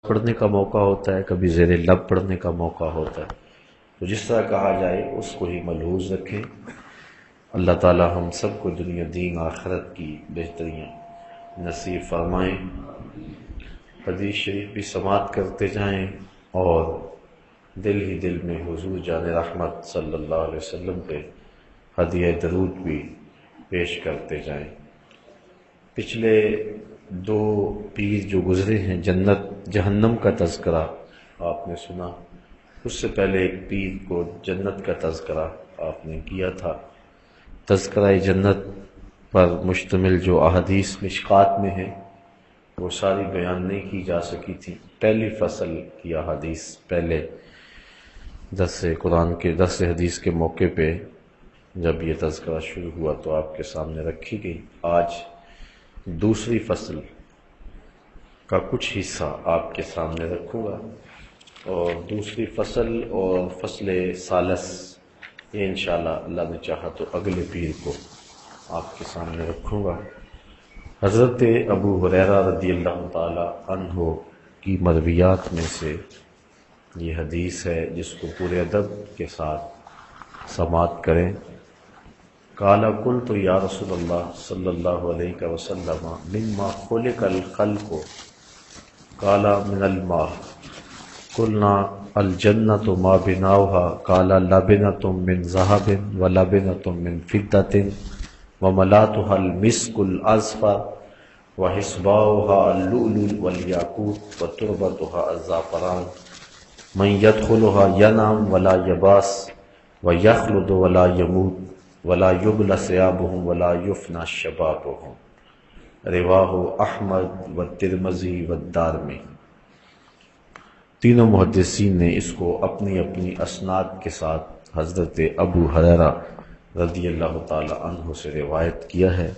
پڑھنے کا موقع ہوتا ہے، کبھی زیر لب پڑھنے کا موقع ہوتا ہے، تو جس طرح کہا جائے اس کو ہی ملحوظ رکھیں۔ اللہ تعالی ہم سب کو دنیا دین آخرت کی بہتریاں نصیب فرمائیں۔ حدیث شریف بھی سماعت کرتے جائیں اور دل ہی دل میں حضور جان رحمت صلی اللہ علیہ وسلم پہ ہدیہ درود بھی پیش کرتے جائیں۔ پچھلے دو پیر جو گزرے ہیں، جنت جہنم کا تذکرہ آپ نے سنا، اس سے پہلے ایک پیر کو جنت کا تذکرہ آپ نے کیا تھا۔ تذکرہ جنت پر مشتمل جو احادیث مشکات میں ہیں وہ ساری بیان نہیں کی جا سکی تھی۔ پہلی فصل کی احادیث پہلے درس قرآن کے درس حدیث کے موقع پہ جب یہ تذکرہ شروع ہوا تو آپ کے سامنے رکھی گئی۔ آج دوسری فصل کا کچھ حصہ آپ کے سامنے رکھوں گا، اور دوسری فصل اور فصل ثالث یہ انشاءاللہ اللہ نے چاہا تو اگلے پیر کو آپ کے سامنے رکھوں گا۔ حضرت ابو ہریرہ رضی اللہ تعالی عنہ کی مرویات میں سے یہ حدیث ہے جس کو پورے ادب کے ساتھ سماعت کریں۔ قال قلت یا رسول اللہ صلی اللہ علیہ وسلم مما خلق الخلق قال من الماء قلنا الجنۃ ما بناؤها قال لبنۃ من ذهب ولبنۃ من فضة وملاؤها المسك الأزفر وحصباؤها اللؤلؤ والياقوت وتربتها الزعفران من يدخلها ينام ولا يباس ويخلد ولا يموت ولا يبلى ثيابهم ولا يفنى شبابهم۔ رواہ احمد والترمذی والدارمی۔ تینوں محدثین نے اس کو اپنی اپنی اسناد کے ساتھ حضرت ابو ہریرہ رضی اللہ تعالی عنہ سے روایت کیا ہے۔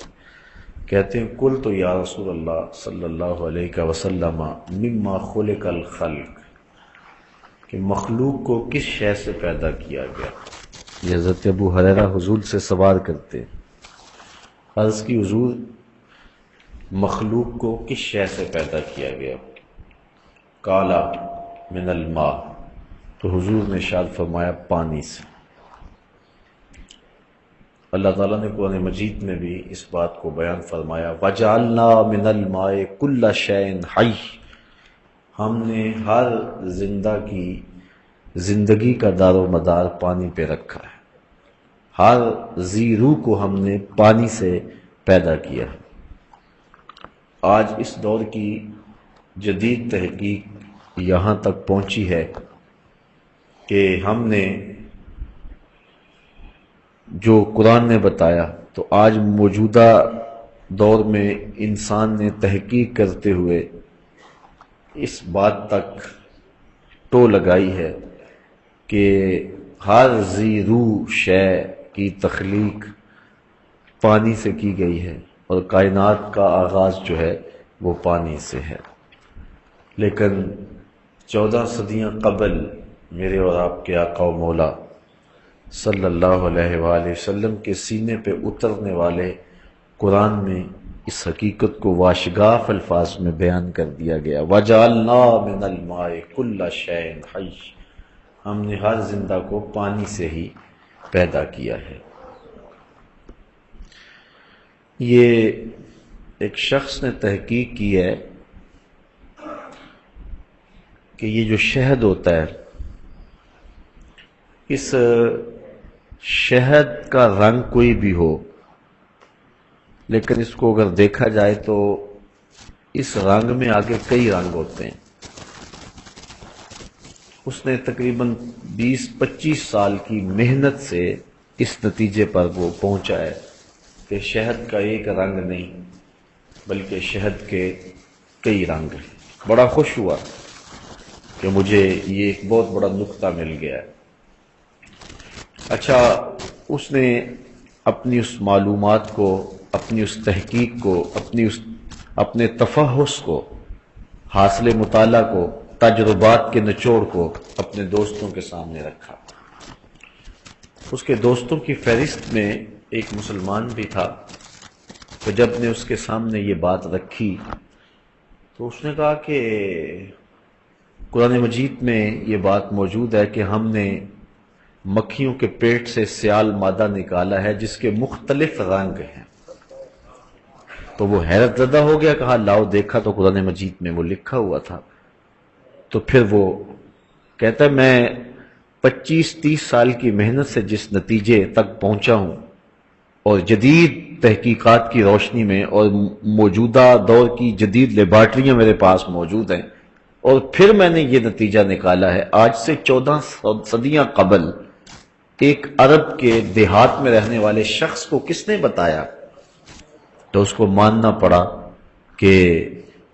کہتے ہیں قلت یا رسول اللہ صلی اللہ علیہ وسلم مما خلق الخلق، کہ مخلوق کو کس شے سے پیدا کیا گیا۔ یہ حضرت ابو ہریرہ حضور سے سوال کرتے ہیں، عرض کی حضور مخلوق کو کس شے سے پیدا کیا گیا؟ قالا من الماء، تو حضور نے ارشاد فرمایا پانی سے۔ اللہ تعالیٰ نے قرآن مجید میں بھی اس بات کو بیان فرمایا وَجَعَلْنَا مِنَ الْمَاءِ كُلَّ شَيْءٍ حَيٍّ، ہم نے ہر زندہ کی زندگی کا دار و مدار پانی پہ رکھا ہے، ہر ذی روح کو ہم نے پانی سے پیدا کیا ہے۔ آج اس دور کی جدید تحقیق یہاں تک پہنچی ہے کہ ہم نے جو قرآن نے بتایا تو آج موجودہ دور میں انسان نے تحقیق کرتے ہوئے اس بات تک ٹو لگائی ہے کہ ہر ذی روح شے کی تخلیق پانی سے کی گئی ہے، اور کائنات کا آغاز جو ہے وہ پانی سے ہے۔ لیکن 14 صدیاں قبل میرے اور آپ کے آقا و مولا صلی اللہ علیہ وآلہ وسلم کے سینے پہ اترنے والے قرآن میں اس حقیقت کو واشگاف الفاظ میں بیان کر دیا گیا وَجَعَلْنَا مِنَ الْمَاءِ كُلَّ شَيْءٍ حَيٍّ، ہم نے ہر زندہ کو پانی سے ہی پیدا کیا ہے۔ یہ ایک شخص نے تحقیق کی ہے کہ یہ جو شہد ہوتا ہے، اس شہد کا رنگ کوئی بھی ہو، لیکن اس کو اگر دیکھا جائے تو اس رنگ میں آگے کئی رنگ ہوتے ہیں۔ اس نے تقریباً 20-25 سال کی محنت سے اس نتیجے پر وہ پہنچا ہے کہ شہد کا ایک رنگ نہیں بلکہ شہد کے کئی رنگ ہیں۔ بڑا خوش ہوا کہ مجھے یہ ایک بہت بڑا نقطہ مل گیا ہے۔ اچھا، اس نے اپنی اس معلومات کو، اپنی اس تحقیق کو، اپنے تفحص کو، حاصل مطالعہ کو، تجربات کے نچوڑ کو اپنے دوستوں کے سامنے رکھا۔ اس کے دوستوں کی فہرست میں ایک مسلمان بھی تھا، تو جب نے اس کے سامنے یہ بات رکھی تو اس نے کہا کہ قرآن مجید میں یہ بات موجود ہے کہ ہم نے مکھیوں کے پیٹ سے سیال مادہ نکالا ہے جس کے مختلف رنگ ہیں. تو وہ حیرت زدہ ہو گیا، کہا لاؤ دیکھا تو قرآن مجید میں وہ لکھا ہوا تھا. تو پھر وہ کہتا ہے میں 25-30 سال کی محنت سے جس نتیجے تک پہنچا ہوں اور جدید تحقیقات کی روشنی میں اور موجودہ دور کی جدید لیبارٹریاں میرے پاس موجود ہیں، اور پھر میں نے یہ نتیجہ نکالا ہے. آج سے 14 صدیاں قبل ایک عرب کے دیہات میں رہنے والے شخص کو کس نے بتایا؟ تو اس کو ماننا پڑا کہ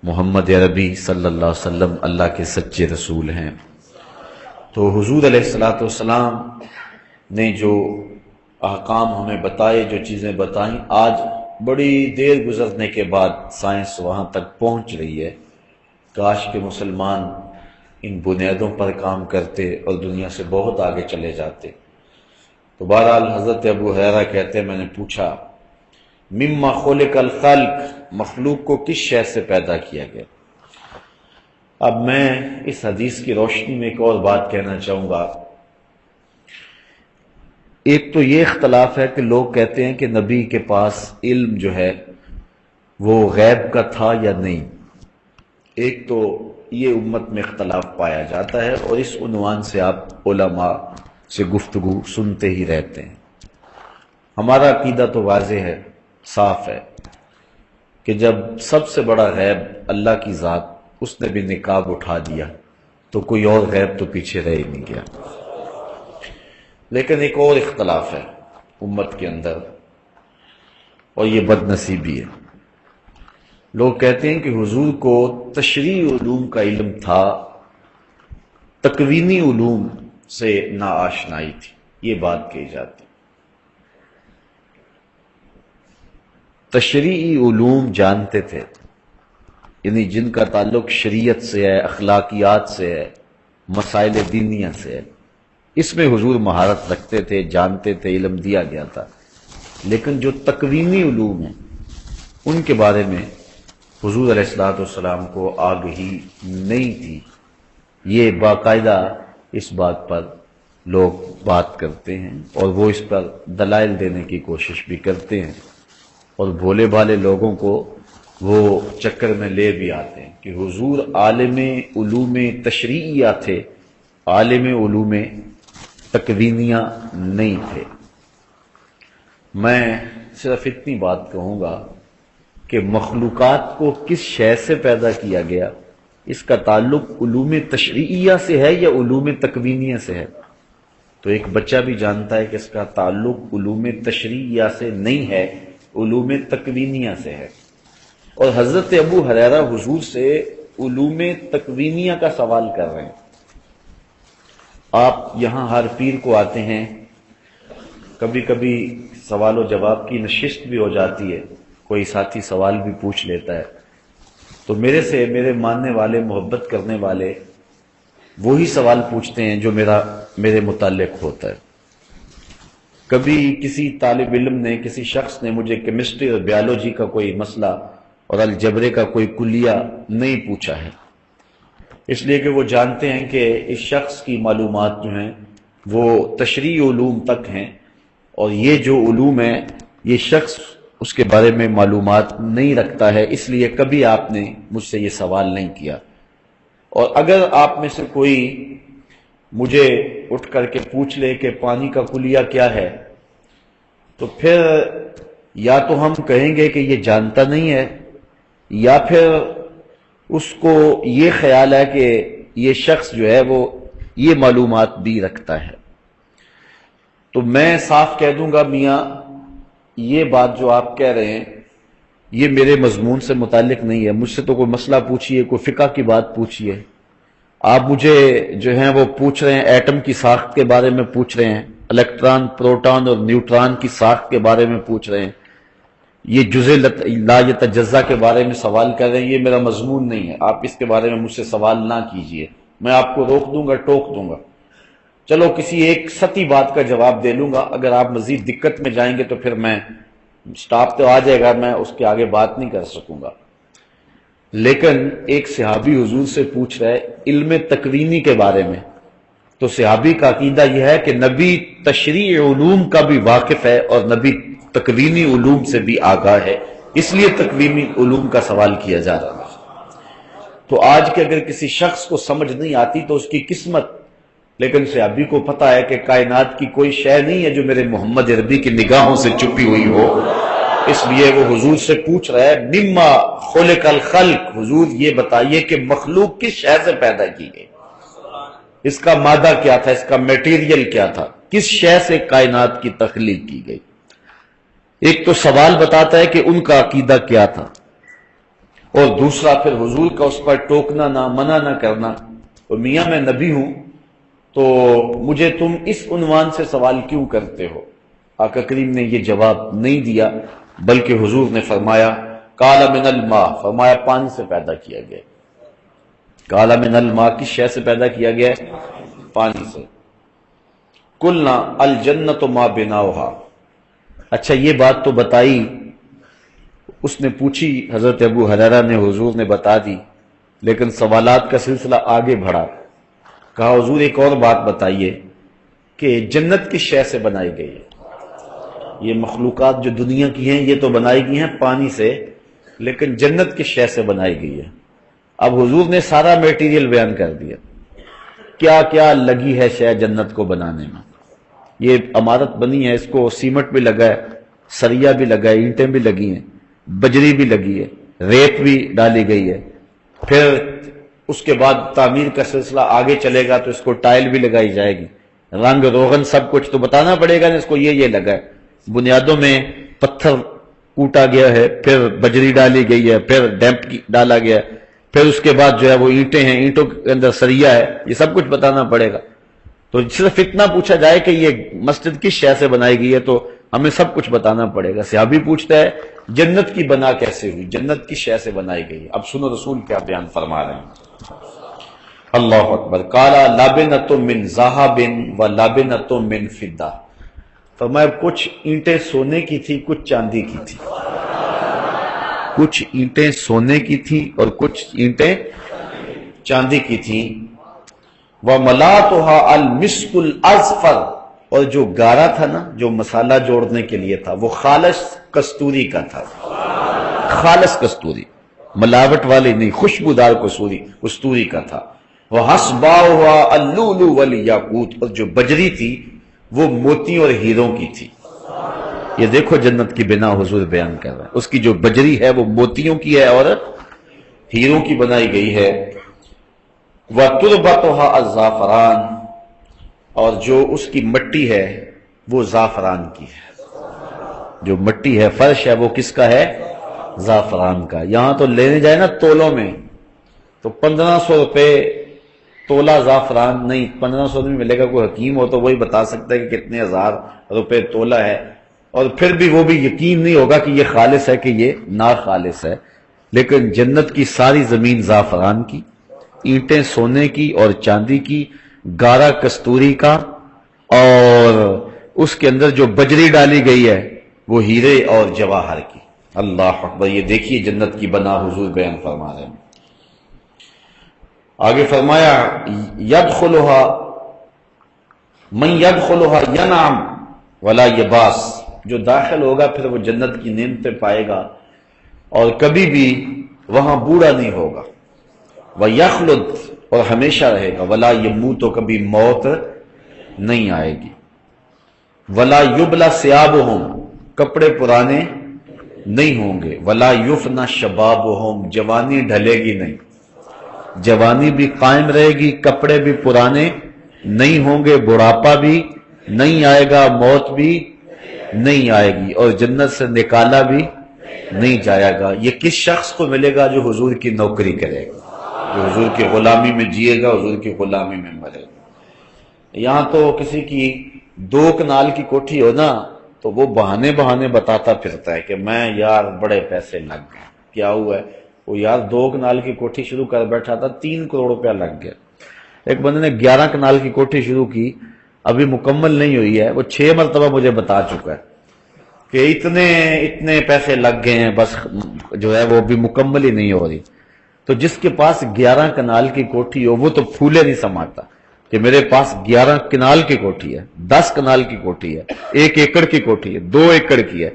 محمد عربی صلی اللہ علیہ وسلم اللہ کے سچے رسول ہیں. تو حضور علیہ السلام نے جو احکام ہمیں بتائے، جو چیزیں بتائیں، آج بڑی دیر گزرنے کے بعد سائنس وہاں تک پہنچ رہی ہے. کاش کہ مسلمان ان بنیادوں پر کام کرتے اور دنیا سے بہت آگے چلے جاتے. تو بہرحال حضرت ابو ہریرہ کہتے ہیں میں نے پوچھا مما خلق الخلق، مخلوق کو کس شے سے پیدا کیا گیا؟ اب میں اس حدیث کی روشنی میں ایک اور بات کہنا چاہوں گا. ایک تو یہ اختلاف ہے کہ لوگ کہتے ہیں کہ نبی کے پاس علم جو ہے وہ غیب کا تھا یا نہیں. ایک تو یہ امت میں اختلاف پایا جاتا ہے اور اس عنوان سے آپ علماء سے گفتگو سنتے ہی رہتے ہیں. ہمارا عقیدہ تو واضح ہے، صاف ہے کہ جب سب سے بڑا غیب اللہ کی ذات، اس نے بھی نقاب اٹھا دیا تو کوئی اور غیب تو پیچھے رہ ہی نہیں گیا. لیکن ایک اور اختلاف ہے امت کے اندر، اور یہ بد نصیبی ہے. لوگ کہتے ہیں کہ حضور کو تشریعی علوم کا علم تھا، تکوینی علوم سے ناآشنائی تھی. یہ بات کہی جاتی. تشریعی علوم جانتے تھے، یعنی جن کا تعلق شریعت سے ہے، اخلاقیات سے ہے، مسائل دینیہ سے ہے، اس میں حضور مہارت رکھتے تھے، جانتے تھے، علم دیا گیا تھا. لیکن جو تکوینی علوم ہیں ان کے بارے میں حضور علیہ السلام کو آگہی نہیں تھی. یہ باقاعدہ اس بات پر لوگ بات کرتے ہیں اور وہ اس پر دلائل دینے کی کوشش بھی کرتے ہیں، اور بھولے بھالے لوگوں کو وہ چکر میں لے بھی آتے ہیں کہ حضور عالم علوم تشریعیہ تھے، عالم علوم تکوینیہ نہیں تھے. میں صرف اتنی بات کہوں گا کہ مخلوقات کو کس شے سے پیدا کیا گیا، اس کا تعلق علوم تشریعیہ سے ہے یا علوم تکوینیہ سے ہے. تو ایک بچہ بھی جانتا ہے کہ اس کا تعلق علوم تشریعیہ سے نہیں ہے، علوم تکوینیہ سے ہے. اور حضرت ابو ہریرہ حضور سے علوم تکوینیہ کا سوال کر رہے ہیں. آپ یہاں ہر پیر کو آتے ہیں، کبھی کبھی سوال و جواب کی نشست بھی ہو جاتی ہے، کوئی ساتھی سوال بھی پوچھ لیتا ہے، تو میرے سے میرے ماننے والے، محبت کرنے والے وہی سوال پوچھتے ہیں جو میرے متعلق ہوتا ہے. کبھی کسی طالب علم نے، کسی شخص نے مجھے کیمسٹری اور بیالوجی کا کوئی مسئلہ اور الجبرے کا کوئی کلیہ نہیں پوچھا ہے، اس لیے کہ وہ جانتے ہیں کہ اس شخص کی معلومات جو ہیں وہ تشریعی علوم تک ہیں، اور یہ جو علوم ہیں یہ شخص اس کے بارے میں معلومات نہیں رکھتا ہے، اس لیے کبھی آپ نے مجھ سے یہ سوال نہیں کیا. اور اگر آپ میں سے کوئی مجھے اٹھ کر کے پوچھ لے کہ پانی کا کلیہ کیا ہے، تو پھر یا تو ہم کہیں گے کہ یہ جانتا نہیں ہے، یا پھر اس کو یہ خیال ہے کہ یہ شخص جو ہے وہ یہ معلومات بھی رکھتا ہے. تو میں صاف کہہ دوں گا میاں، یہ بات جو آپ کہہ رہے ہیں یہ میرے مضمون سے متعلق نہیں ہے. مجھ سے تو کوئی مسئلہ پوچھیے، کوئی فقہ کی بات پوچھیے. آپ مجھے جو ہیں وہ پوچھ رہے ہیں ایٹم کی ساخت کے بارے میں پوچھ رہے ہیں، الیکٹران، پروٹون اور نیوٹران کی ساخت کے بارے میں پوچھ رہے ہیں، یہ جزء لا یتجزا کے بارے میں سوال کر رہے ہیں. یہ میرا مضمون نہیں ہے، آپ اس کے بارے میں مجھ سے سوال نہ کیجئے. میں آپ کو روک دوں گا، ٹوک دوں گا. چلو کسی ایک سطحی بات کا جواب دے لوں گا. اگر آپ مزید دقت میں جائیں گے تو پھر میں سٹاپ تو آ جائے گا، میں اس کے آگے بات نہیں کر سکوں گا. لیکن ایک صحابی حضور سے پوچھ رہا ہے علم تکوینی کے بارے میں، تو صحابی کا عقیدہ یہ ہے کہ نبی تشریع علوم کا بھی واقف ہے اور نبی تکوینی علوم سے بھی آگاہ ہے، اس لیے تکوینی علوم کا سوال کیا جا رہا ہے۔ تو آج کے اگر کسی شخص کو سمجھ نہیں آتی تو اس کی قسمت، لیکن صحابی کو پتا ہے کہ کائنات کی کوئی شے نہیں ہے جو میرے محمد عربی کی نگاہوں سے چھپی ہوئی ہو، اس لیے وہ حضور سے پوچھ رہا ہے مما خلق الخلق، حضور یہ بتائیے کہ مخلوق کس شے سے پیدا کی گئی، اس کا مادہ کیا تھا، اس کا میٹیریل کیا تھا، کس شے سے کائنات کی تخلیق کی گئی۔ ایک تو سوال بتاتا ہے کہ ان کا عقیدہ کیا تھا، اور دوسرا پھر حضور کا اس پر ٹوکنا نہ، منع نہ کرنا۔ اور میاں میں نبی ہوں تو مجھے تم اس عنوان سے سوال کیوں کرتے ہو؟ آقا کریم نے یہ جواب نہیں دیا، بلکہ حضور نے فرمایا قال من الماء، فرمایا پانی سے پیدا کیا گیا۔ قال من الماء کس شے سے پیدا کیا گیا ہے؟ پانی سے۔ قلنا الجنت ما بناؤها، اچھا یہ بات تو بتائی، اس نے پوچھی، حضرت ابو ہریرہ نے، حضور نے بتا دی، لیکن سوالات کا سلسلہ آگے بڑھا۔ کہا حضور ایک اور بات بتائیے کہ جنت کس شے سے بنائی گئی ہے؟ یہ مخلوقات جو دنیا کی ہیں یہ تو بنائی گئی ہیں پانی سے، لیکن جنت کس شے سے بنائی گئی ہے؟ اب حضور نے سارا میٹیریل بیان کر دیا، کیا کیا لگی ہے شے جنت کو بنانے میں۔ یہ عمارت بنی ہے، اس کو سیمنٹ بھی لگا ہے، سریا بھی لگا ہے، اینٹیں بھی لگی ہیں، بجری بھی لگی ہے، ریت بھی ڈالی گئی ہے، پھر اس کے بعد تعمیر کا سلسلہ آگے چلے گا تو اس کو ٹائل بھی لگائی جائے گی، رنگ روغن سب کچھ تو بتانا پڑے گا نا اس کو یہ لگا ہے۔ بنیادوں میں پتھر کوٹا گیا ہے، پھر بجری ڈالی گئی ہے، پھر ڈیمپ ڈالا گیا ہے، پھر اس کے بعد جو ہے وہ اینٹیں ہیں، اینٹوں کے اندر سریا ہے، یہ سب کچھ بتانا پڑے گا۔ تو صرف اتنا پوچھا جائے کہ یہ مسجد کس شے سے بنائی گئی ہے تو ہمیں سب کچھ بتانا پڑے گا۔ صحابی پوچھتا ہے جنت کی بنا کیسے ہوئی، جنت کس شے سے بنائی گئی؟ اب سنو رسول کیا بیان فرما رہے ہیں۔ اللہ اکبر۔ قال لابنۃ من ذهب ولابنۃ من فضہ، فرمایا کچھ اینٹیں سونے کی تھی، کچھ چاندی کی تھی، کچھ اینٹیں سونے کی تھی اور کچھ اینٹیں چاندی کی تھی۔ وَمَلَاتُهَا الْمِسْكُ الْأَزْفَرُ، اور جو گارا تھا نا، جو مسالہ جوڑنے کے لیے تھا، وہ خالص کستوری کا تھا، خالص کستوری، ملاوٹ والی نہیں، خوشبودار کستوری کا تھا۔ وَحَسْبَاؤُهَا اللُّؤْلُؤُ وَالْيَاقُوتُ، اور جو بجری تھی وہ موتی اور ہیروں کی تھی۔ یہ دیکھو جنت کی بنا حضور بیان کر رہا ہے، اس کی جو بجری ہے وہ موتیوں کی ہے اور ہیروں کی بنائی گئی ہے۔ وَتُرْبَتُهَا الزَّعْفَرَانُ، اور جو اس کی مٹی ہے وہ زعفران کی ہے، جو مٹی ہے، فرش ہے، وہ کس کا ہے؟ زعفران کا۔ یہاں تو لینے جائے نا تولوں میں تو 1500 روپے تولہ زعفران، نہیں 1500 نہیں ملے گا، کوئی حکیم ہو تو وہی بتا سکتا ہے کہ کتنے ہزار روپے تولہ ہے، اور پھر بھی وہ بھی یقین نہیں ہوگا کہ یہ خالص ہے کہ یہ ناخالص ہے۔ لیکن جنت کی ساری زمین زعفران کی، اینٹیں سونے کی اور چاندی کی، گارا کستوری کا، اور اس کے اندر جو بجری ڈالی گئی ہے وہ ہیرے اور جواہر کی۔ اللہ اکبر۔ یہ دیکھیے جنت کی بنا حضور بیان فرما رہے ہیں۔ آگے فرمایا یدخلها من یدخلها ینعم ولا یباس، جو داخل ہوگا پھر وہ جنت کی نعمتیں پائے گا اور کبھی بھی وہاں بوڑھا نہیں ہوگا۔ وَيَخْلُدْ، اور ہمیشہ رہے گا۔ وَلَا يَمُوتُ، تو کبھی موت نہیں آئے گی۔ وَلَا يُبْلَى ثِيَابُهُمْ، کپڑے پرانے نہیں ہوں گے۔ وَلَا يُفْنَى شَبَابُهُمْ، جوانی ڈھلے گی نہیں، جوانی بھی قائم رہے گی، کپڑے بھی پرانے نہیں ہوں گے، بڑھاپا بھی نہیں آئے گا، موت بھی نہیں آئے گی، اور جنت سے نکالا بھی نہیں جائے گا۔ یہ کس شخص کو ملے گا؟ جو حضور کی نوکری کرے گا، جو حضور کی غلامی میں جیے گا، حضور کی غلامی میں مرے گا۔ یہاں تو کسی کی 2 کنال کی کوٹھی ہو نا تو وہ بہانے بتاتا پھرتا ہے کہ میں یار بڑے پیسے لگ گئے۔ کیا ہوا ہے؟ وہ یار 2 کنال کی کوٹھی شروع کر بیٹھا تھا، 3 کروڑ روپیہ لگ گیا۔ ایک بندے نے 11 کنال کی کوٹھی شروع کی، ابھی مکمل نہیں ہوئی ہے، وہ 6 مرتبہ مجھے بتا چکا ہے کہ اتنے پیسے لگ گئے ہیں، بس جو ہے وہ ابھی مکمل ہی نہیں ہو رہی۔ تو جس کے پاس 11 کنال کی کوٹھی ہو وہ تو پھولے نہیں سماتا کہ میرے پاس 11 کنال کی کوٹھی ہے، 10 کنال کی کوٹھی ہے، 1 ایکڑ کی کوٹھی ہے، 2 ایکڑ کی ہے،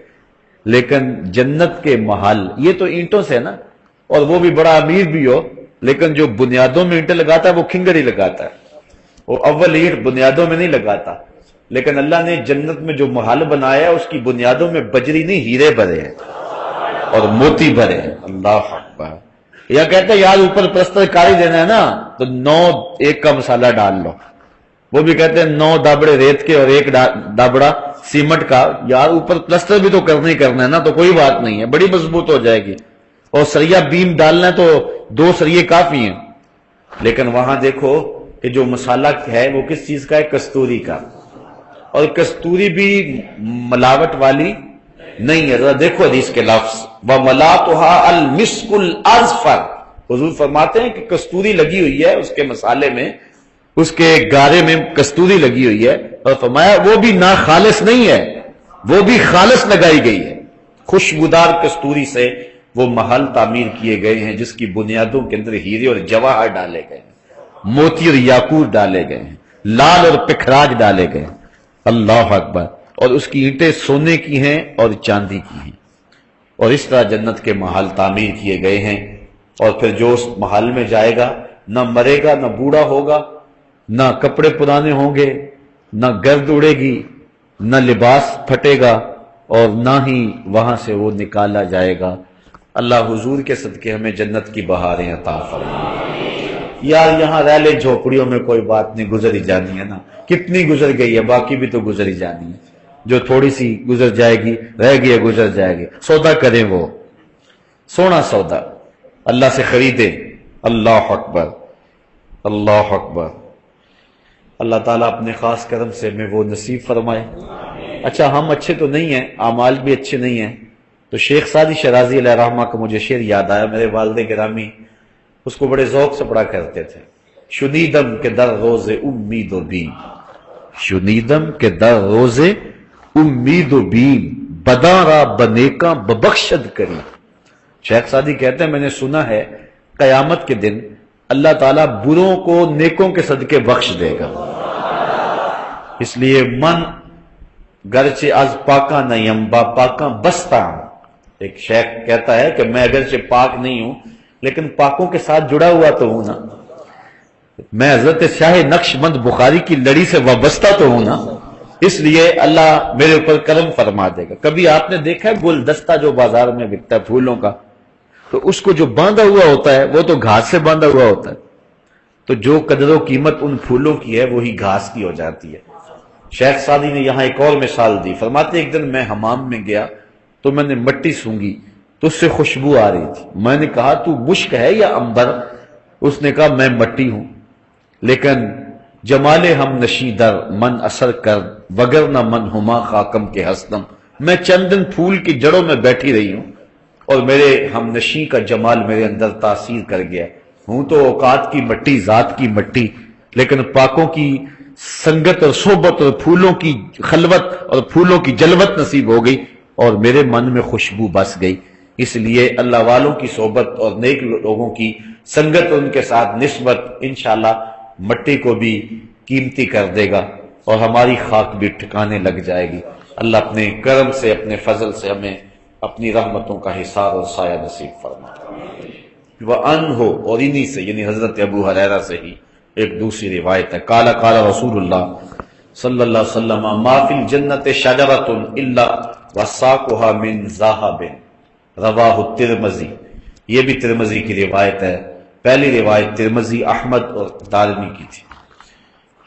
لیکن جنت کے محل یہ تو اینٹوں سے ہے نا، اور وہ بھی بڑا امیر بھی ہو لیکن جو بنیادوں میں اینٹیں لگاتا ہے وہ کھنگر ہی لگاتا ہے، وہ اول اینٹ بنیادوں میں نہیں لگاتا، لیکن اللہ نے جنت میں جو محل بنایا ہے اس کی بنیادوں میں بجری نہیں ہیرے بھرے ہیں اور موتی بھرے ہیں۔ اللہ اکبر۔ یا کہتے ہیں یار اوپر پلسٹر کاری دینا ہے نا تو 9 ایک کا مسالہ ڈال لو، وہ بھی کہتے ہیں 9 دابڑے ریت کے اور 1 دابڑا سیمنٹ کا، یار اوپر پلسٹر بھی تو کرنا ہی کرنا ہے نا، تو کوئی بات نہیں ہے، بڑی مضبوط ہو جائے گی، اور سریا بیم ڈالنا ہے تو 2 سریے کافی ہیں، لیکن وہاں دیکھو کہ جو مسالہ ہے وہ کس چیز کا ہے؟ کستوری کا، اور کستوری بھی ملاوٹ والی نہیں ہے۔ ذرا دیکھو حدیث کے لفظ، وَمَلَاتُهَا الْمِسْكُ الْأَزْفَرُ، حضور فرماتے ہیں کہ کستوری لگی ہوئی ہے اس کے مسالے میں، اس کے گارے میں کستوری لگی ہوئی ہے، اور فرمایا وہ بھی ناخالص نہیں ہے، وہ بھی خالص لگائی گئی ہے، خوشبودار کستوری سے وہ محل تعمیر کیے گئے ہیں جس کی بنیادوں کے اندر ہیرے اور جواہر ڈالے گئے ہیں، موتی اور یاقوت ڈالے گئے ہیں، لال اور پکھراج ڈالے گئے ہیں۔ اللہ اکبر۔ اور اس کی اینٹیں سونے کی ہیں اور چاندی کی ہیں، اور اس طرح جنت کے محل تعمیر کیے گئے ہیں، اور پھر جو اس محل میں جائے گا نہ مرے گا، نہ بوڑھا ہوگا، نہ کپڑے پرانے ہوں گے، نہ گرد اڑے گی، نہ لباس پھٹے گا، اور نہ ہی وہاں سے وہ نکالا جائے گا۔ اللہ حضور کے صدقے ہمیں جنت کی بہاریں عطا فرمائے۔ یار یہاں رہ لے جھوپڑیوں میں کوئی بات نہیں، گزر ہی جانی ہے نا، کتنی گزر گئی ہے، باقی بھی تو گزر ہی جانی ہے، جو تھوڑی سی گزر جائے گی، رہ گئی ہے گزر جائے گی۔ سودا کریں، وہ سونا سودا اللہ سے خریدیں۔ اللہ اکبر، اللہ اکبر۔ اللہ تعالیٰ اپنے خاص کرم سے ہمیں وہ نصیب فرمائے۔ اچھا ہم اچھے تو نہیں ہیں، اعمال بھی اچھے نہیں ہیں، تو شیخ سعدی شرازی علیہ رحمہ کا مجھے شعر یاد آیا، میرے والد گرامی اس کو بڑے ذوق سے پڑھا کرتے تھے۔ شنیدم کے در روز امید و بیم، شنیدم کے در روز امید و بیم، بداں را بنیکاں ببخشد کری۔ شیخ سعدی کہتے ہیں میں نے سنا ہے قیامت کے دن اللہ تعالیٰ بروں کو نیکوں کے صدقے بخش دے گا، اس لیے من گرچہ از پاکاں نیم با پاکاں بستا ہوں۔ ایک شیخ کہتا ہے کہ میں اگرچہ پاک نہیں ہوں لیکن پاکوں کے ساتھ جڑا ہوا تو ہوں نا، میں حضرت شاہ نقش بند بخاری کی لڑی سے وابستہ تو ہوں نا، اس لیے اللہ میرے اوپر کرم فرما دے گا۔ کبھی آپ نے دیکھا ہے گلدستہ جو بازار میں بکتا ہے پھولوں کا، تو اس کو جو باندھا ہوا ہوتا ہے وہ تو گھاس سے باندھا ہوا ہوتا ہے، تو جو قدر و قیمت ان پھولوں کی ہے وہی گھاس کی ہو جاتی ہے۔ شیخ سعدی نے یہاں ایک اور مثال دی، فرماتے ایک دن میں حمام میں گیا تو میں نے مٹی سونگھی تو اس سے خوشبو آ رہی تھی، میں نے کہا تو مشک ہے یا عنبر؟ اس نے کہا میں مٹی ہوں، لیکن جمال ہم نشیدر من اثر کر وگر نہ من ہما خاکم کے ہستم، میں چند دن پھول کی جڑوں میں بیٹھی رہی ہوں اور میرے ہم نشی کا جمال میرے اندر تاثیر کر گیا، ہوں تو اوقات کی مٹی، ذات کی مٹی، لیکن پاکوں کی سنگت اور صحبت اور پھولوں کی خلوت اور پھولوں کی جلوت نصیب ہو گئی اور میرے من میں خوشبو بس گئی۔ اس لیے اللہ والوں کی صحبت اور نیک لوگوں کی سنگت اور ان کے ساتھ نسبت انشاءاللہ مٹی کو بھی قیمتی کر دے گا اور ہماری خاک بھی ٹھکانے لگ جائے گی۔ اللہ اپنے کرم سے، اپنے فضل سے ہمیں اپنی رحمتوں کا حصار اور سایہ نصیب فرمائے۔ وَأَنْهُ، اور انہی سے یعنی حضرت ابو ہریرہ سے ہی ایک دوسری روایت ہے، قال قال رسول اللہ صلی اللہ علیہ وسلم ما فی الجنت شجرۃ الا وساقها من ذهب، رواہ الترمذی۔ یہ بھی ترمذی کی روایت ہے، پہلی روایت ترمذی، احمد اور دارمی کی تھی۔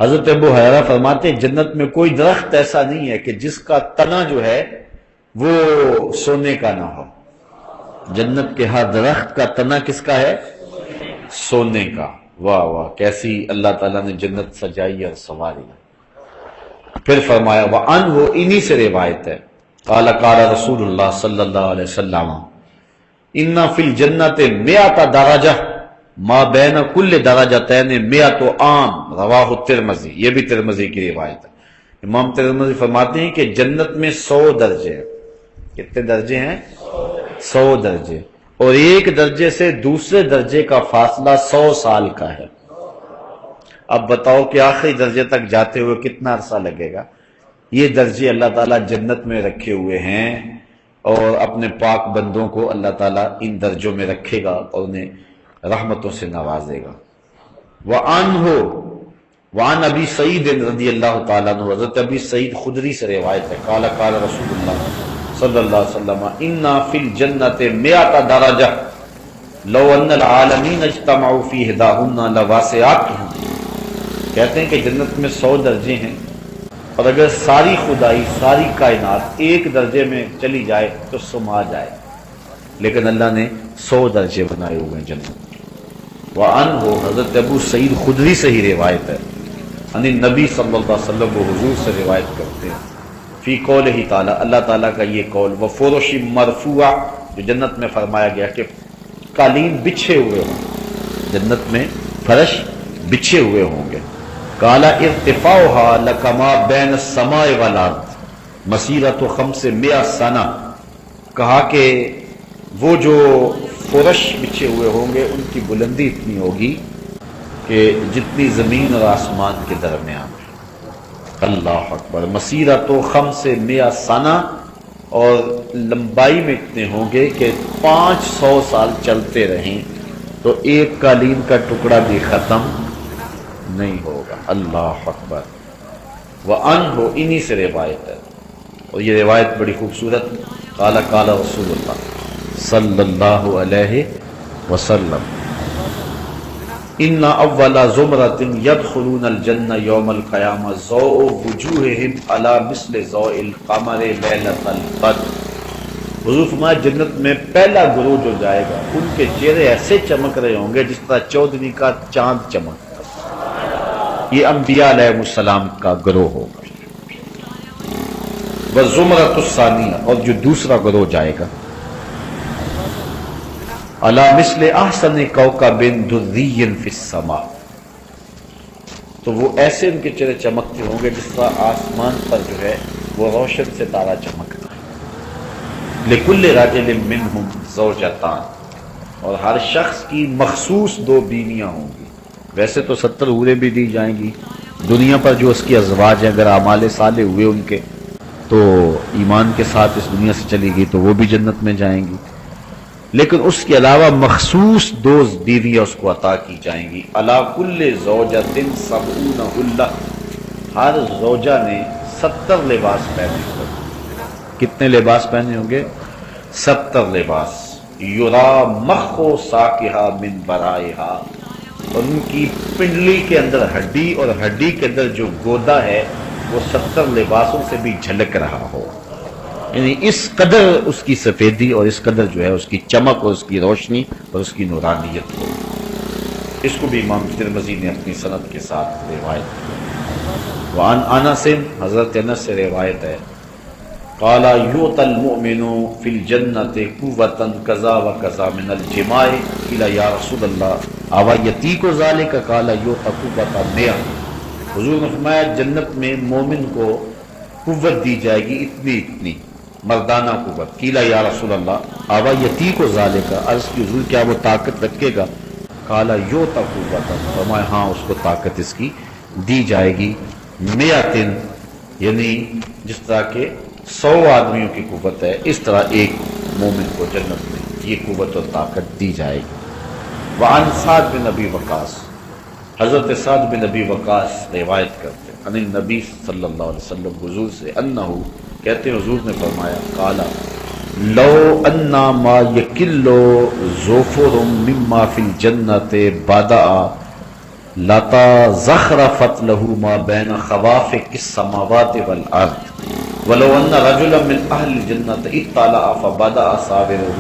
حضرت ابو ہریرہ فرماتے ہیں جنت میں کوئی درخت ایسا نہیں ہے کہ جس کا تنا جو ہے وہ سونے کا نہ ہو، جنت کے ہر درخت کا تنا کس کا ہے؟ سونے کا۔ واہ واہ، کیسی اللہ تعالیٰ نے جنت سجائی اور سنواری۔ پھر فرمایا وَأَنْهُ، انہی سے روایت ہے، قال قال رسول اللہ صلی اللہ علیہ وسلم اِنَّ فِي الْجَنَّةِ مِئَةَ دَرَجَةٍ ما بین کل درجتین مئۃ عام، رواہ الترمذی۔ یہ بھی ترمذی کی روایت ہے۔ امام ترمذی فرماتے ہیں کہ جنت میں 100 درجے ہیں۔ کتنے درجے ہیں؟ 100 درجے، اور ایک درجے سے دوسرے درجے کا فاصلہ 100 سال کا ہے۔ اب بتاؤ کہ آخری درجے تک جاتے ہوئے کتنا عرصہ لگے گا؟ یہ درجے اللہ تعالیٰ جنت میں رکھے ہوئے ہیں، اور اپنے پاک بندوں کو اللہ تعالیٰ ان درجوں میں رکھے گا اور انہیں رحمتوں سے نوازے گا۔ وعن ابی سعید رضی اللہ تعالیٰ عنہ، حضرت ابی سعید خدری سے روایت ہے، قال قال رسول اللہ صلی اللہ علیہ وسلم انا فی الجنت 100 درجہ لو ان العالمین اجتمعوا فی احداہن لواسعتہم۔ کہتے ہیں کہ جنت میں 100 درجے ہیں، اور اگر ساری خدائی ساری کائنات ایک درجے میں چلی جائے تو سما جائے، لیکن اللہ نے 100 درجے بنائے ہوئے ہیں جنت۔ وعنہ، حضرت ابو سعید خدری سے ہی روایت ہے، یعنی نبی صلی اللہ علیہ وسلم وہ حضور سے روایت کرتے ہیں، فی قولہ تعالی، اللہ تعالیٰ کا یہ قول، وفرش مرفوعہ، جو جنت میں فرمایا گیا کہ قالین بچھے ہوئے ہوں، جنت میں فرش بچھے ہوئے ہوں گے۔ قال ارتفاعها لکما بین السماء والارض مسیرۃ 500 سنہ، کہا کہ وہ جو فرش بچھے ہوئے ہوں گے ان کی بلندی اتنی ہوگی کہ جتنی زمین اور آسمان کے درمیان ہے۔ اللہ اکبر، مسیرۃ 500 سنہ، اور لمبائی میں اتنے ہوں گے کہ 500 سال چلتے رہیں تو ایک قالین کا ٹکڑا بھی ختم نہیں ہوگا۔ اللہ اکبر۔ وعنہ، انہی سے روایت ہے، اور یہ روایت بڑی خوبصورت، قال قال رسول اللہ صلی اللہ علیہ وسلم ان اول زمرۃ يدخلون الجنہ یوم القیامہ ضوء وجوہہم علی مثل ضوء القمر لیلۃ البدر۔ حضور فرمایا جنت میں پہلا گروہ جو جائے گا ان کے چہرے ایسے چمک رہے ہوں گے جس طرح چودھویں کا چاند چمکتا۔ یہ انبیاء علیہ السلام کا گروہ ہوگا۔ والزمرۃ الثانیہ، اور جو دوسرا گروہ جائے گا، علی مثل احسن کوکب دری فی السماء، تو وہ ایسے ان کے چہرے چمکتے ہوں گے جس طرح آسمان پر جو ہے وہ روشن ستارہ چمکتا ہے۔ لکل رجل منہم زوجتان، اور ہر شخص کی مخصوص 2 بیویاں ہوں گی۔ ویسے تو 70 حوریں بھی دی جائیں گی دنیا پر جو اس کی ازواج ہیں، اگر اعمال صالح ہوئے ان کے تو ایمان کے ساتھ اس دنیا سے چلی گئی تو وہ بھی جنت میں جائیں گی، لیکن اس کے علاوہ مخصوص 2 بیویاں اس کو عطا کی جائیں گی۔ علی کل زوجۃ 70 حلہ، ہر زوجہ نے 70 لباس پہنے ہوں گے۔ کتنے لباس پہنے ہوں گے؟ 70 لباس۔ یرا مخ ساقہا من برائہا، اور ان کی پنڈلی کے اندر ہڈی، اور ہڈی کے اندر جو گودا ہے وہ 70 لباسوں سے بھی جھلک رہا ہو، یعنی اس قدر اس کی سفیدی اور اس قدر جو ہے اس کی چمک اور اس کی روشنی اور اس کی نورانیت ہو۔ اس کو بھی امام ترمذی نے اپنی سند کے ساتھ روایت کی۔ وعن انس، حضرت انس سے روایت ہے، قال یؤتی المؤمن فی الجنۃ قوۃ کذا و کذا من الجماع، قیل یا رسول اللہ اوا یطیق ذلک، قال یؤتی قوۃ 100۔ حضور نے فرمایا جنت میں مومن کو قوت دی جائے گی اتنی اتنی، مردانہ قوت۔ قیل یا رسول اللہ اوا یطیق ذلک، عرض کی حضور کیا وہ طاقت رکھے گا؟ قال یؤتی قوۃ، فرمایا ہاں اس کو طاقت اس کی دی جائے گی، 100، یعنی جس طرح کہ 100 آدمیوں کی قوت ہے اس طرح ایک مومن کو جنت میں یہ قوت اور طاقت دی جائے گی۔ وعن سعد بن ابی وقاص، حضرت سعد بن ابی وقاص روایت کرتے ہیں، ان النبی صلی اللہ علیہ وسلم، حضور سے، انہو کہتے ہیں حضور نے فرمایا، قالا لو انا ما یکلو ظفر مما فی الجنت بدأ لتا زخرفت له ما بین خوافق السماوات والارض ولو ان رجلا من اہل الجنت اطلع فبدأ صابره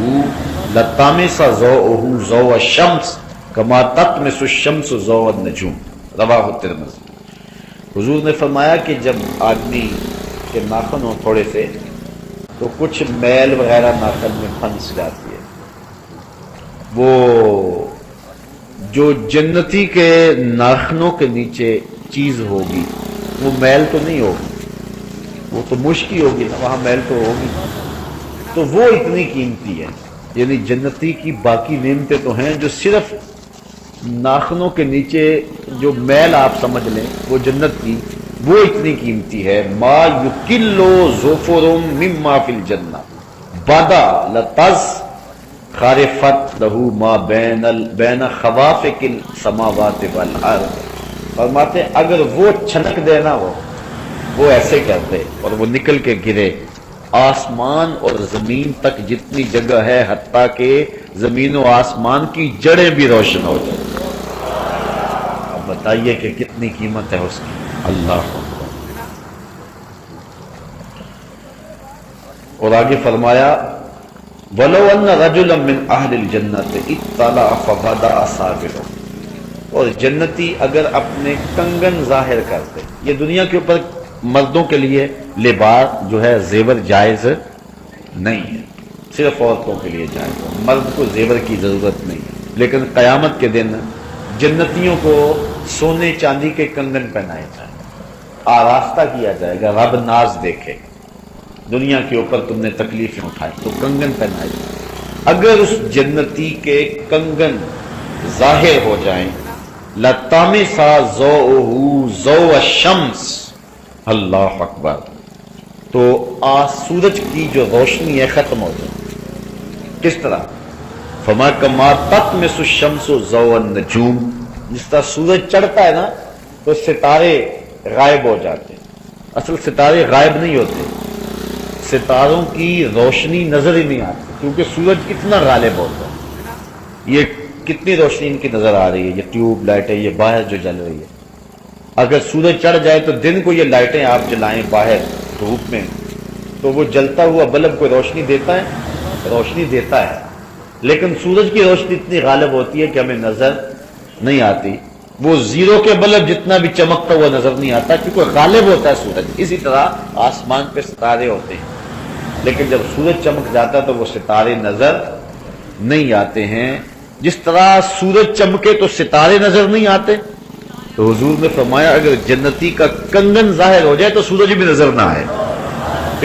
لطمس ضوءه ضوء الشمس کما تطمس الشمس ضوء النجوم، رواہ الترمذی۔ حضور نے فرمایا کہ جب آدمی کے ناخن ہوں تھوڑے سے تو کچھ میل وغیرہ ناخن میں پھنس جاتی ہے، وہ جو جنتی کے ناخنوں کے نیچے چیز ہوگی وہ میل تو نہیں ہوگی، وہ تو مشکی ہوگی نا، وہاں میل تو ہوگی، تو وہ اتنی قیمتی ہے یعنی جنتی کی باقی نعمتیں تو ہیں جو صرف ناخنوں کے نیچے جو میل آپ سمجھ لیں وہ جنت کی، وہ اتنی قیمتی ہے. ما یکلو ظفر مما فی الجنہ بدا لتز خارفت لہو ما بین خوافق السماوات والارض. فرماتے اگر وہ چھنک دے نا وہ ایسے کر دے اور وہ نکل کے گرے آسمان اور زمین تک جتنی جگہ ہے، حتیٰ کہ زمین و آسمان کی جڑیں بھی روشن ہو جائیں. اب بتائیے کہ کتنی قیمت ہے اس کی. اللہ اور آگے فرمایا وَلَوْ أَنَّ رَجُلًا مِّنْ أَهْلِ الْجَنَّةِ اطَّلَعَ فَبَدَأَ أَصَابِعُهُ. اور جنتی اگر اپنے کنگن ظاہر کرتے، یہ دنیا کے اوپر مردوں کے لیے لباس جو ہے زیور جائز نہیں ہے، صرف عورتوں کے لیے جائز ہے، مرد کو زیور کی ضرورت نہیں ہے. لیکن قیامت کے دن جنتیوں کو سونے چاندی کے کنگن پہنائے جائیں، آراستہ کیا جائے گا، رب ناز دیکھے. دنیا کے اوپر تم نے تکلیفیں اٹھائی تو کنگن پہنائے جائیں. اگر اس جنتی کے کنگن ظاہر ہو جائیں لَطَمِسَ ضَوْءُهُ ضَوْءَ الشَّمْسِ. اللہ اکبر. تو سورج کی جو روشنی ہے ختم ہو جائے. کس طرح؟ فَمَا كَمَا تَطْمِسُ الشَّمْسُ ضَوْءَ النُّجُومِ. جس طرح سورج چڑھتا ہے نا تو ستارے غائب ہو جاتے ہیں. اصل ستارے غائب نہیں ہوتے، ستاروں کی روشنی نظر ہی نہیں آتی کیونکہ سورج کتنا غالب ہوتا ہے. یہ کتنی روشنی ان کی نظر آ رہی ہے، یہ ٹیوب لائٹ ہے، یہ باہر جو جل رہی ہے. اگر سورج چڑھ جائے تو دن کو یہ لائٹیں آپ جلائیں باہر دھوپ میں تو وہ جلتا ہوا بلب کو روشنی دیتا ہے، روشنی دیتا ہے، لیکن سورج کی روشنی اتنی غالب ہوتی ہے کہ ہمیں نظر نہیں آتی. وہ زیرو کے بلب جتنا بھی چمکتا ہوا نظر نہیں آتا کیونکہ غالب ہوتا ہے سورج. اسی طرح آسمان پہ ستارے ہوتے ہیں لیکن جب سورج چمک جاتا ہے تو وہ ستارے نظر نہیں آتے ہیں. جس طرح سورج چمکے تو ستارے نظر نہیں آتے، تو حضور نے فرمایا اگر جنتی کا کنگن ظاہر ہو جائے تو سورج بھی نظر نہ آئے،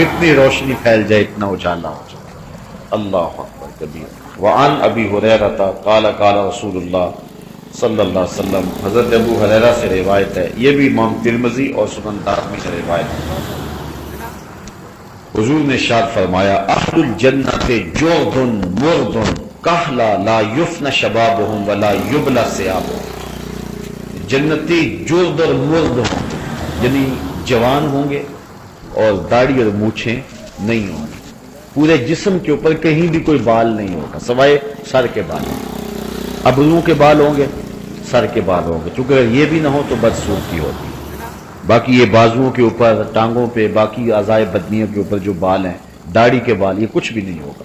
اتنی روشنی پھیل جائے، اتنا اجالا ہو جائے. اللہ اکبر کبیر. وعن ابی ہریرہ قال قال رسول اللہ صلی اللہ علیہ وسلم. حضرت ابو ہریرہ سے روایت ہے، یہ بھی امام ترمذی اور سنن دارمی سے روایت ہے. حضور نے ارشاد فرمایا اہل الجنت جرد مرد کہلا لا یفن شبابہم ولا یبلا ثیابہم. جنتی جرد اور مرد ہوں گے، یعنی جوان ہوں گے اور داڑھی اور مونچھیں نہیں ہوں گی. پورے جسم کے اوپر کہیں بھی کوئی بال نہیں ہوگا سوائے سر کے بال. ابروؤں کے بال ہوں گے، سر کے بال ہوں گے، چونکہ اگر یہ بھی نہ ہو تو بدصورتی ہوتی ہے. باقی یہ بازوؤں کے اوپر، ٹانگوں پہ، باقی اعضائے بدنیوں کے اوپر جو بال ہیں، داڑھی کے بال، یہ کچھ بھی نہیں ہوگا.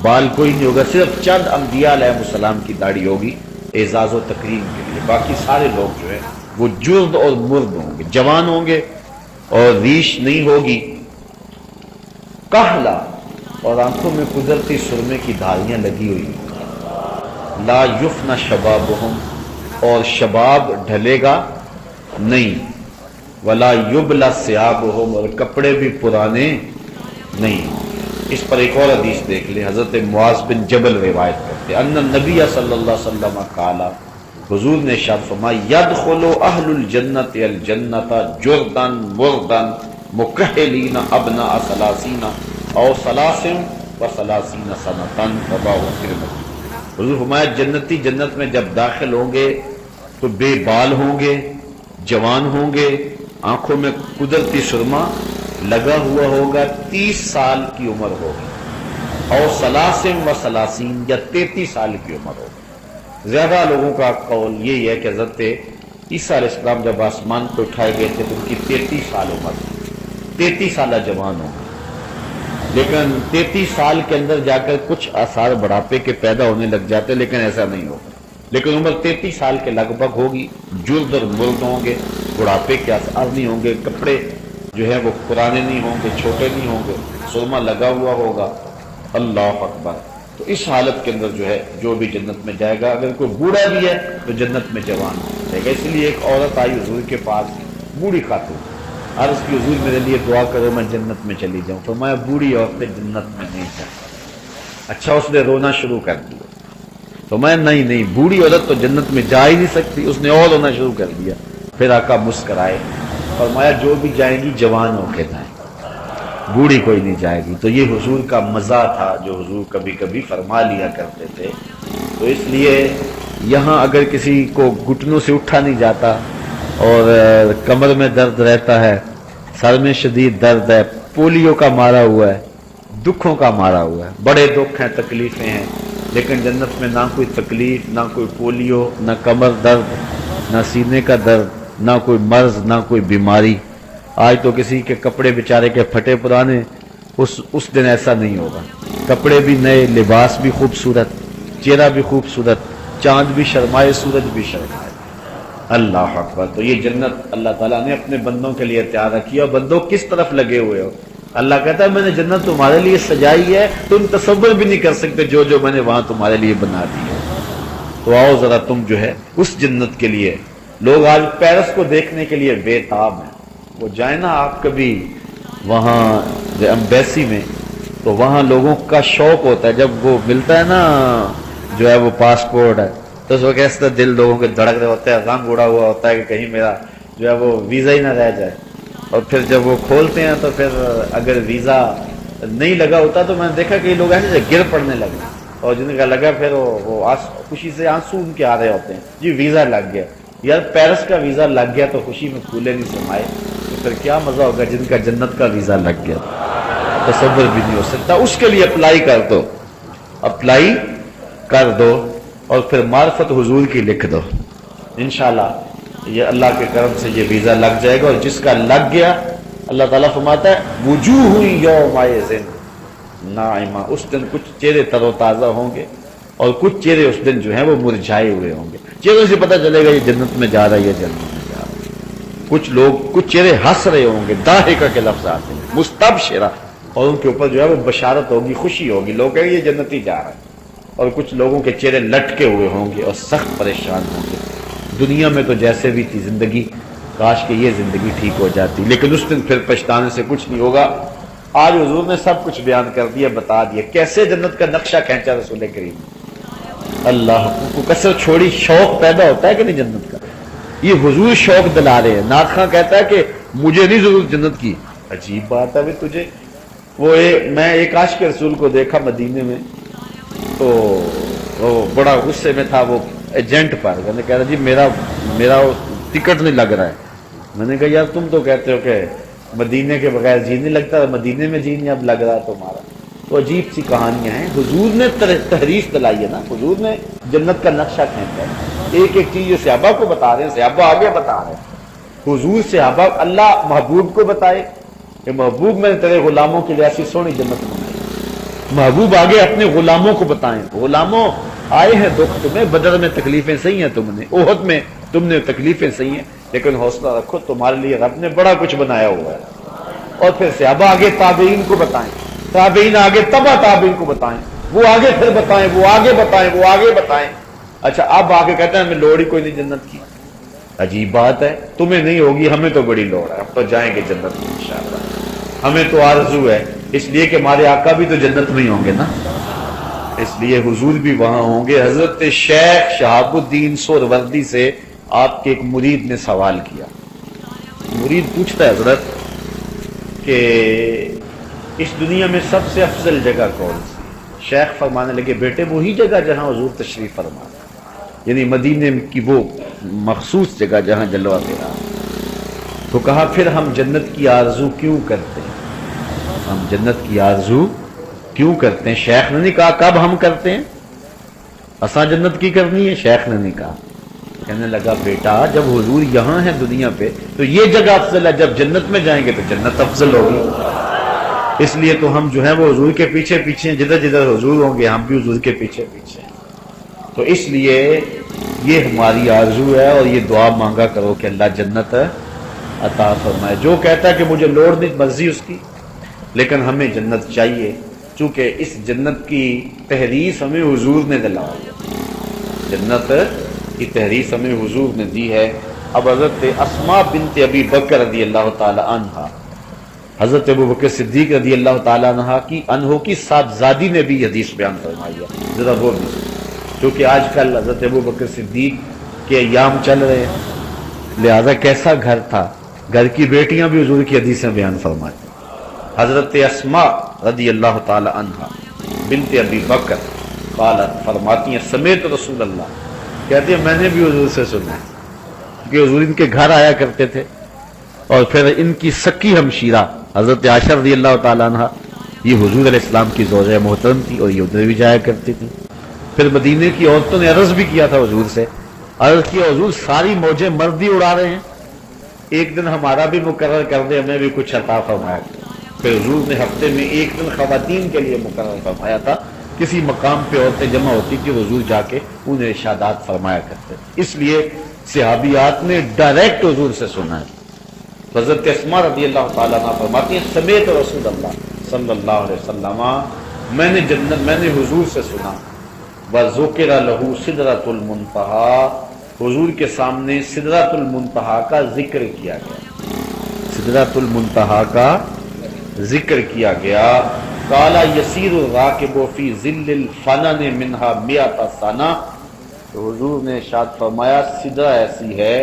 بال کوئی نہیں ہوگا، صرف چند انبیاء علیہ السلام کی داڑھی ہوگی اعزاز و تکریم کے لیے. باقی سارے لوگ جو ہے وہ جرد اور مرد ہوں گے، جوان ہوں گے اور ریش نہیں ہوگی. کہلا، اور آنکھوں میں قدرتی سرمے کی دھاریاں لگی ہوئی. لا یفن شبابہم، اور شباب ڈھلے گا نہیں. ولا یبلا ثیابہم، اور کپڑے بھی پرانے نہیں. اس پر ایک اور حدیث دیکھ لیں. حضرت معاذ بن جبل روایت کرتے ان النبی صلی اللہ علیہ وسلم قال، حضور نے ارشاد فرمایا یدخل اہل الجنت الجنت جردا مردا مکحلین ابناء ثلاثین او ثلاثن و ثلاثین سنتن. حضور فرمایا جنتی جنت میں جب داخل ہوں گے تو بے بال ہوں گے، جوان ہوں گے، آنکھوں میں قدرتی سرما لگا ہوا ہوگا، 30 سال کی عمر ہوگی، اور ثلاثن و ثلاثین، یا 33 سال کی عمر ہوگی. زیادہ لوگوں کا قول یہی ہے کہ حضرت عیسیٰ علیہ السلام جب آسمان کو اٹھائے گئے تھے تو ان کی 33 سال عمر تھی، 33 سالہ جوان ہوں گے. لیکن 33 سال کے اندر جا کر کچھ آثار بڑھاپے کے پیدا ہونے لگ جاتے، لیکن ایسا نہیں ہوگا. لیکن عمر 33 سال کے لگ بھگ ہوگی. جرد اور مرد ہوں گے، بڑھاپے کے آثار نہیں ہوں گے، کپڑے جو ہے وہ پرانے نہیں ہوں گے، چھوٹے نہیں ہوں گے، سرما لگا ہوا ہوگا. اللہ اکبر. تو اس حالت کے اندر جو ہے جو بھی جنت میں جائے گا، اگر کوئی بوڑھا بھی ہے تو جنت میں جوان ہو جائے گا. اس لیے ایک عورت آئی حضور کے پاس، بوڑھی خاتون، عرض کی حضور میرے لیے دعا کرو میں جنت میں چلی جاؤں. فرمایا بوڑھی عورتیں جنت میں نہیں جائیں. اچھا اس نے رونا شروع کر دیا، تو میں نہیں بوڑھی عورت تو جنت میں جا ہی نہیں سکتی، اس نے اور رونا شروع کر دیا۔ پھر آقا مسکرائے، فرمایا جو بھی جائیں گی جوان ہو کے جائیں، بوڑھی کوئی نہیں جائے گی۔ تو یہ حضور کا مزہ تھا جو حضور کبھی کبھی فرما لیا کرتے تھے۔ تو اس لیے یہاں اگر کسی کو گھٹنوں سے اٹھا نہیں جاتا اور کمر میں درد رہتا ہے، سر میں شدید درد ہے، پولیو کا مارا ہوا ہے، دکھوں کا مارا ہوا ہے، بڑے دکھ ہیں، تکلیفیں ہیں، لیکن جنت میں نہ کوئی تکلیف، نہ کوئی پولیو، نہ کمر درد، نہ سینے کا درد، نہ کوئی مرض، نہ کوئی بیماری۔ آج تو کسی کے کپڑے بیچارے کے پھٹے پرانے، اس دن ایسا نہیں ہوگا، کپڑے بھی نئے، لباس بھی خوبصورت، چہرہ بھی خوبصورت، چاند بھی شرمائے، سورج بھی شرمائے۔ اللہ اکبر۔ تو یہ جنت اللہ تعالیٰ نے اپنے بندوں کے لیے تیار رکھی ہے، اور بندوں کس طرف لگے ہوئے ہو؟ اللہ کہتا ہے میں نے جنت تمہارے لیے سجائی ہے، تم تصور بھی نہیں کر سکتے جو میں نے وہاں تمہارے لیے بنا دی ہے۔ تو آؤ ذرا تم جو ہے اس جنت کے لیے، لوگ آج پیرس کو دیکھنے کے لیے بے تاب ہیں۔ وہ جائیں نا آپ کبھی وہاں ایمبیسی میں، تو وہاں لوگوں کا شوق ہوتا ہے جب وہ ملتا ہے نا جو ہے وہ پاسپورٹ ہے، تو اس وقت ایسا دل لوگوں کے دھڑک رہے ہوتے ہیں، رنگ اڑا ہوا ہوتا ہے کہ کہیں میرا جو ہے وہ ویزا ہی نہ رہ جائے۔ اور پھر جب وہ کھولتے ہیں تو پھر اگر ویزا نہیں لگا ہوتا تو میں نے دیکھا کہ یہ لوگ ایسے گر پڑنے لگے، اور جن کا لگا پھر وہ خوشی سے آنسو ان کے آ رہے ہوتے ہیں، جی ویزا لگ گیا۔ یار پیرس کا ویزا لگ گیا تو خوشی میں پھولے نہیں سمائے، تو پھر کیا مزہ ہوگا جن کا جنت کا ویزا لگ گیا، تصور بھی نہیں ہو سکتا۔ اس کے لیے اپلائی کر دو، اپلائی کر دو، اور پھر معرفت حضور کی لکھ دو، انشاءاللہ یہ اللہ کے کرم سے یہ ویزا لگ جائے گا۔ اور جس کا لگ گیا، اللہ تعالیٰ فرماتا ہے وجوہ یومئذ ناعمہ، اس دن کچھ چہرے تر و تازہ ہوں گے اور کچھ چہرے اس دن جو ہیں وہ مرجھائے ہوئے ہوں گے۔ چہروں سے پتہ چلے گا یہ جنت میں جا رہا ہے، یہ جنت میں جا رہا ہے۔ کچھ چہرے ہنس رہے ہوں گے، ضاحکہ کے لفظ آتے ہیں، مستبشرہ، اور ان کے اوپر جو ہے وہ بشارت ہوگی، خوشی ہوگی، لوگ کہیں گے یہ جنتی جا رہا ہے۔ اور کچھ لوگوں کے چہرے لٹکے ہوئے ہوں گے اور سخت پریشان ہوں گے۔ دنیا میں تو جیسے بھی تھی زندگی، کاش کہ یہ زندگی ٹھیک ہو جاتی، لیکن اس دن پھر پچھتانے سے کچھ نہیں ہوگا۔ آج حضور نے سب کچھ بیان کر دیا، بتا دیا کیسے جنت کا نقشہ کھینچا رسول کریم۔ اللہ کو کثر چھوڑی، شوق پیدا ہوتا ہے کہ نہیں جنت کا؟ یہ حضور شوق دلا رہے ہیں۔ نعت خواں کہتا ہے کہ مجھے نہیں ضرورت جنت کی۔ عجیب بات ہے تجھے۔ میں ایک عاشق رسول کو دیکھا مدینے میں، تو وہ بڑا غصے میں تھا وہ ایجنٹ پر، میں نے کہا جی میرا ٹکٹ نہیں لگ رہا ہے۔ میں نے کہا یار تم تو کہتے ہو کہ مدینے کے بغیر جی نہیں لگتا، مدینے میں جی نہیں اب لگ رہا تمہارا۔ تو عجیب سی کہانیاں ہیں، حضور نے تحریف دلائی ہے نا، حضور نے جنت کا نقشہ کھینچا ہے۔ ایک ایک چیز یہ صحابہ کو بتا رہے ہیں، صحابہ آگے بتا رہے ہیں، حضور صحابہ، اللہ محبوب کو بتائے کہ محبوب میں نے تیرے غلاموں کے لیے ایسی سونی جنت بنائی۔ محبوب آگے اپنے غلاموں کو بتائیں، غلاموں آئے ہیں دکھ تمہیں، بدر میں تکلیفیں سہی ہیں تم نے، احد میں تم نے تکلیفیں سہی ہیں، لیکن حوصلہ رکھو، تمہارے لیے رب نے بڑا کچھ بنایا ہوا ہے۔ اور پھر صحابہ آگے تابعین کو بتائیں، تابعین آگے تبع تابعین کو بتائیں، وہ آگے پھر بتائیں، وہ آگے بتائیں، وہ آگے بتائیں۔ اچھا اب آگے کہتے ہیں ہمیں لوڑ ہی کوئی نہیں جنت کی۔ عجیب بات ہے، تمہیں نہیں ہوگی، ہمیں تو بڑی لوڑ ہے، اب تو جائیں گے جنت میں انشاءاللہ۔ ہمیں تو آرزو ہے، اس لیے کہ ہمارے آقا بھی تو جنت میں ہی ہوں گے نا، اس لیے حضور بھی وہاں ہوں گے۔ حضرت شیخ شہاب الدین سہروردی سے آپ کے ایک مرید نے سوال کیا۔ مرید پوچھتا ہے حضرت کہ اس دنیا میں سب سے افضل جگہ کون سی؟ شیخ فرمانے لگے بیٹے وہی جگہ جہاں حضور تشریف فرما، یعنی مدینے کی وہ مخصوص جگہ جہاں جلوہ تیرا۔ تو کہا پھر ہم جنت کی آرزو کیوں کرتے ہیں؟ ہم جنت کی آرزو کیوں کرتے ہیں؟ شیخ نے نہیں کہا کب ہم کرتے ہیں، اساں جنت کی کرنی ہے، شیخ نے نہیں کہا۔ کہنے لگا بیٹا جب حضور یہاں ہے دنیا پہ تو یہ جگہ افضل ہے، جب جنت میں جائیں گے تو جنت افضل ہوگی۔ اس لیے تو ہم جو ہیں وہ حضور کے پیچھے پیچھے، جدھر جدھر حضور ہوں گے ہم بھی حضور کے پیچھے پیچھے ہیں۔ تو اس لیے یہ ہماری آرزو ہے، اور یہ دعا مانگا کرو کہ اللہ جنت عطا فرمائے۔ جو کہتا ہے کہ مجھے لوڑ نہیں، مرضی اس کی، لیکن ہمیں جنت چاہیے، چونکہ اس جنت کی تحریث ہمیں حضور نے دلائی، جنت کی تحریث ہمیں حضور نے دی ہے۔ اب حضرت اسماء بنت ابی بکر رضی اللہ تعالی عنہا حضرت ابوبکر صدیق رضی اللہ تعالیٰ عنہ کی صاحبزادی نے بھی حدیث بیان فرمائی ہے، ذرا وہ بھی، کیونکہ آج کل حضرت ابوبکر صدیق کے ایام چل رہے ہیں، لہذا کیسا گھر تھا، گھر کی بیٹیاں بھی حضور کی حدیثیں بیان فرماتی۔ حضرت اسماء رضی اللہ تعالی عنہ بنت ابی بکر قالت، فرماتی ہیں سمیت رسول اللہ، کہتے ہیں میں نے بھی حضور سے سنا ہے کہ حضور ان کے گھر آیا کرتے تھے، اور پھر ان کی سکی ہمشیرہ حضرت عائشہ رضی اللہ تعالی عنہ، یہ حضور علیہ السلام کی زوجہ محترم تھی اور یہ ادھر بھی جایا کرتی تھی۔ پھر مدینے کی عورتوں نے عرض بھی کیا تھا حضور سے، عرض کیا حضور ساری موجیں مرد ہی اڑا رہے ہیں، ایک دن ہمارا بھی مقرر کر دے، ہمیں بھی کچھ عطا فرمایا۔ پھر حضور نے ہفتے میں ایک دن خواتین کے لیے مقرر فرمایا تھا، کسی مقام پہ عورتیں جمع ہوتی تھی، حضور جا کے انہیں ارشادات فرمایا کرتے، اس لیے صحابیات نے ڈائریکٹ حضور سے سنا ہے۔ حضرت اسماء رضی اللہ تعالیٰ عنہ فرماتی ہیں سمیت رسول اللہ صلی اللہ علیہ وسلم، میں نے حضور سے سنا، وذکر لہ سدرۃ المنتہی، حضور کے سامنے سدرۃ المنتہی کا ذکر کیا گیا، سدرۃ المنتہی کا ذکر کیا گیا۔ قال یسیر الراکب فی ظل الفنن منہا مئۃ سنہ، تو حضور نے ارشاد فرمایا سدرہ ایسی ہے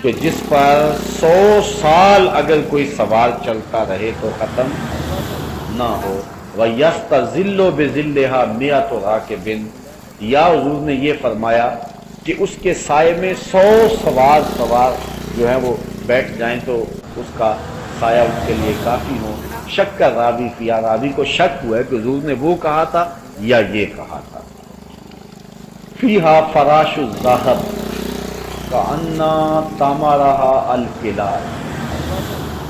کہ جس پر 100 سال اگر کوئی سوار چلتا رہے تو ختم نہ ہو۔ وَيَسْتَظِلُّ بِظِلِّهَا مِئَةُ رَاكِبٍ، یا حضور نے یہ فرمایا کہ اس کے سائے میں 100 سوار جو ہیں وہ بیٹھ جائیں تو اس کا سایہ اس کے لیے کافی ہو۔ شک کا راوی فیا، راوی کو شک ہوا ہے کہ حضور نے وہ کہا تھا یا یہ کہا تھا۔ فِيهَا فَرَاشُ الذَّهَبِ كَأَنَّا تَمَرَهَا الْكِلَالِ،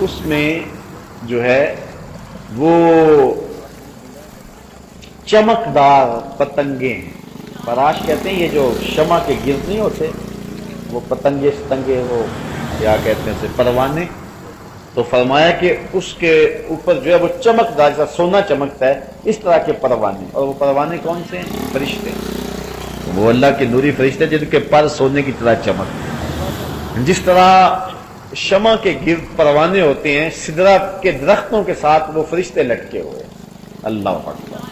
اس میں جو ہے وہ چمکدار پتنگیں ہیں، فراش کہتے ہیں یہ جو شمع کے گرد نہیں ہوتے وہ پتنگے ستنگے، وہ کیا کہتے ہیں اسے، پروانے، تو فرمایا کہ اس کے اوپر جو ہے وہ چمکدار جیسا سونا چمکتا ہے اس طرح کے پروانے، اور وہ پروانے کون سے ہیں؟ فرشتے، وہ اللہ کے نوری فرشتے جن کے پر سونے کی طرح چمکتے ہیں۔ جس طرح شمع کے گرد پروانے ہوتے ہیں، سدرہ کے درختوں کے ساتھ وہ فرشتے لٹکے ہوئے، اللہ اکبر۔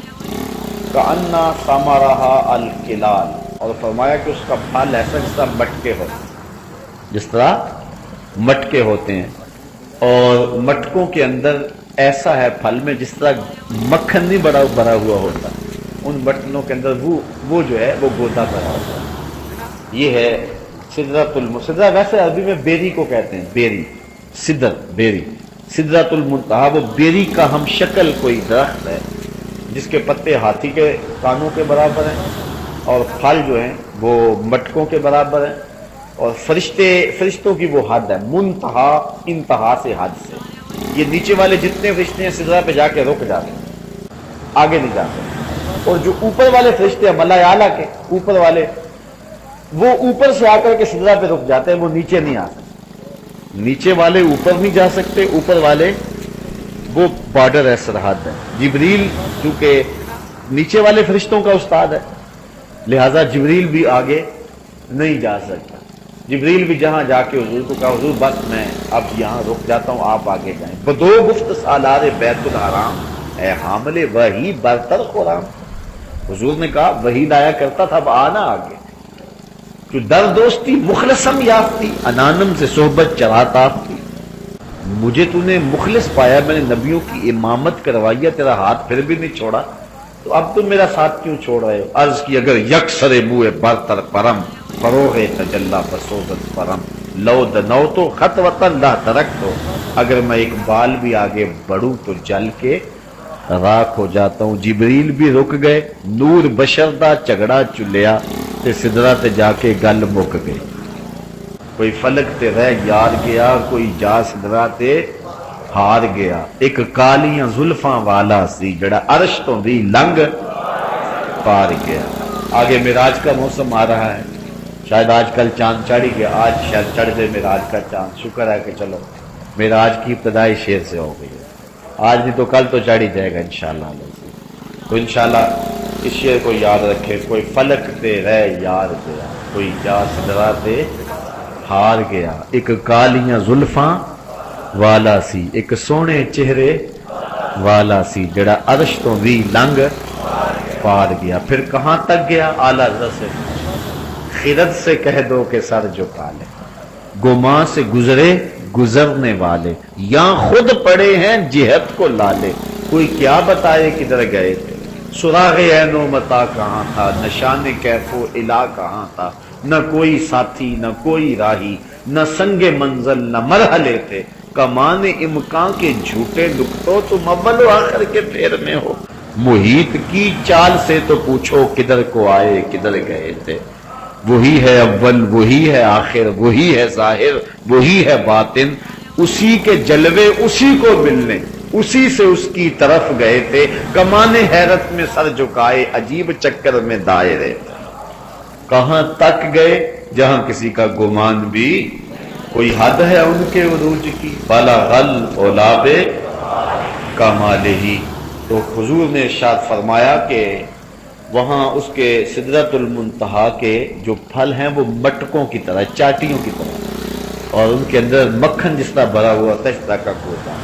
کأنّا ثمرها الکلال، اور فرمایا کہ اس کا پھل ایسا جس طرح مٹکے ہوتے ہیں، جس طرح مٹکے ہوتے ہیں، اور مٹکوں کے اندر ایسا ہے پھل میں جس طرح مکھن نہیں بڑا ہوا ہوتا، ان بٹنوں کے اندر وہ جو ہے وہ گودا بھرا ہوتا ہے۔ یہ ہے سدرۃ المنتہی، ویسے عربی میں بیری کو کہتے ہیں، بیری، سدر، بیری، سدرۃ المنتہی وہ بیری کا ہم شکل کوئی درخت ہے جس کے پتے ہاتھی کے کانوں کے برابر ہیں اور پھل جو ہیں وہ مٹکوں کے برابر ہیں، اور فرشتوں کی وہ حد ہے، منتہا انتہا سے حد سے، یہ نیچے والے جتنے فرشتے ہیں سدرہ پہ جا کے رک جاتے ہیں، آگے نہیں جاتے، اور جو اوپر والے فرشتے ہیں ملائے اعلیٰ کے اوپر والے، وہ اوپر سے آ کر کے سدرہ پہ رک جاتے ہیں، وہ نیچے نہیں آ سکتے، نیچے والے اوپر نہیں جا سکتے، اوپر والے وہ بارڈر ہے، سرحد ہے۔ جبریل چونکہ نیچے والے فرشتوں کا استاد ہے، لہذا جبریل بھی آگے نہیں جا سکتا، جبریل بھی جہاں جا کے حضور کو کہا حضور بس میں اب یہاں رک جاتا ہوں، آپ آگے جائیں۔ بدو گفت سالار بیت الحرام، اے حامل وحی برتر خرام، حضور نے کہا وحی لایا کرتا تھا، اب آنا آگے، جو در دوستی مخلصم یافتی، انانم سے صحبت چراتا آفتی، مجھے تو نے مخلص پایا، میں نے نبیوں کی امامت کروائی ہے، تیرا ہاتھ پھر بھی نہیں چھوڑا، تو اب تم میرا ساتھ کیوں چھوڑ رہے ہو؟ عرض کی اگر یکسر منہ برتر پرم، فروغ تجلا بسوزت پرم، لو دنو تو خط وطن لا ترک تو، اگر میں ایک بال بھی آگے بڑھوں تو جل کے راکھ ہو جاتا ہوں۔ جبریل بھی رک گئے، نور بشر دا جھگڑا چلیا تے سدرہ تے جا کے گل مک گئی، کوئی فلک تے رہ یار گیا، کوئی جا سدرہ تے ہار گیا، ایک کالیاں زلفاں والا سی جڑا عرش تو دی لنگ پار گیا۔ آگے معراج کا موسم آ رہا ہے، شاید آج کل چاند چڑھ ہی گیا، آج شاید چڑھ دے معراج کا چاند، شکر ہے کہ چلو معراج کی ابتدائی شیر سے ہو گئی ہے، آج نہیں تو کل تو چڑھ ہی جائے گا انشاءاللہ۔ تو انشاءاللہ اس شیر کو یاد رکھے، کوئی فلک تے رہ یار گیا، کوئی جا سدرہ تے ہار گیا، ایک کالیاں زلفاں والا سی، ایک سونے چہرے والا سی جڑا عرش تو بھی لنگ پار گیا۔ پھر کہاں تک گیا؟ اعلیٰ حضرت سے خرد سے کہہ دو کہ سر جھکا لے، گمان سے گزرے گزرنے والے، یہاں خود پڑے ہیں جہت کو لالے، کوئی کیا بتائے کدھر گئے تھے، سراغ عین و متا کہاں تھا، نشان کیف و الا کہاں تھا، نہ کوئی ساتھی نہ کوئی راہی، نہ سنگ منزل نہ مرحلے تھے، کمان امکان کے جھوٹے نکتوں تم اول و آخر کے پھیر میں ہو، محیط کی چال سے تو پوچھو کدھر کو آئے کدھر گئے تھے، وہی ہے اول وہی ہے آخر وہی ہے ظاہر وہی ہے باطن، اسی کے جلوے اسی کو ملنے اسی سے اس کی طرف گئے تھے، کمان حیرت میں سر جھکائے عجیب چکر میں دائرے، کہاں تک گئے جہاں کسی کا گمان بھی، کوئی حد ہے ان کے عروج کی، بلغ العلاب کمالہ۔ تو حضور نے ارشاد فرمایا کہ وہاں اس کے سدرۃ المنتہا کے جو پھل ہیں وہ مٹکوں کی طرح، چاٹیوں کی طرح، اور ان کے اندر مکھن جس طرح بھرا ہوا تھا اس طرح کا کوزہ۔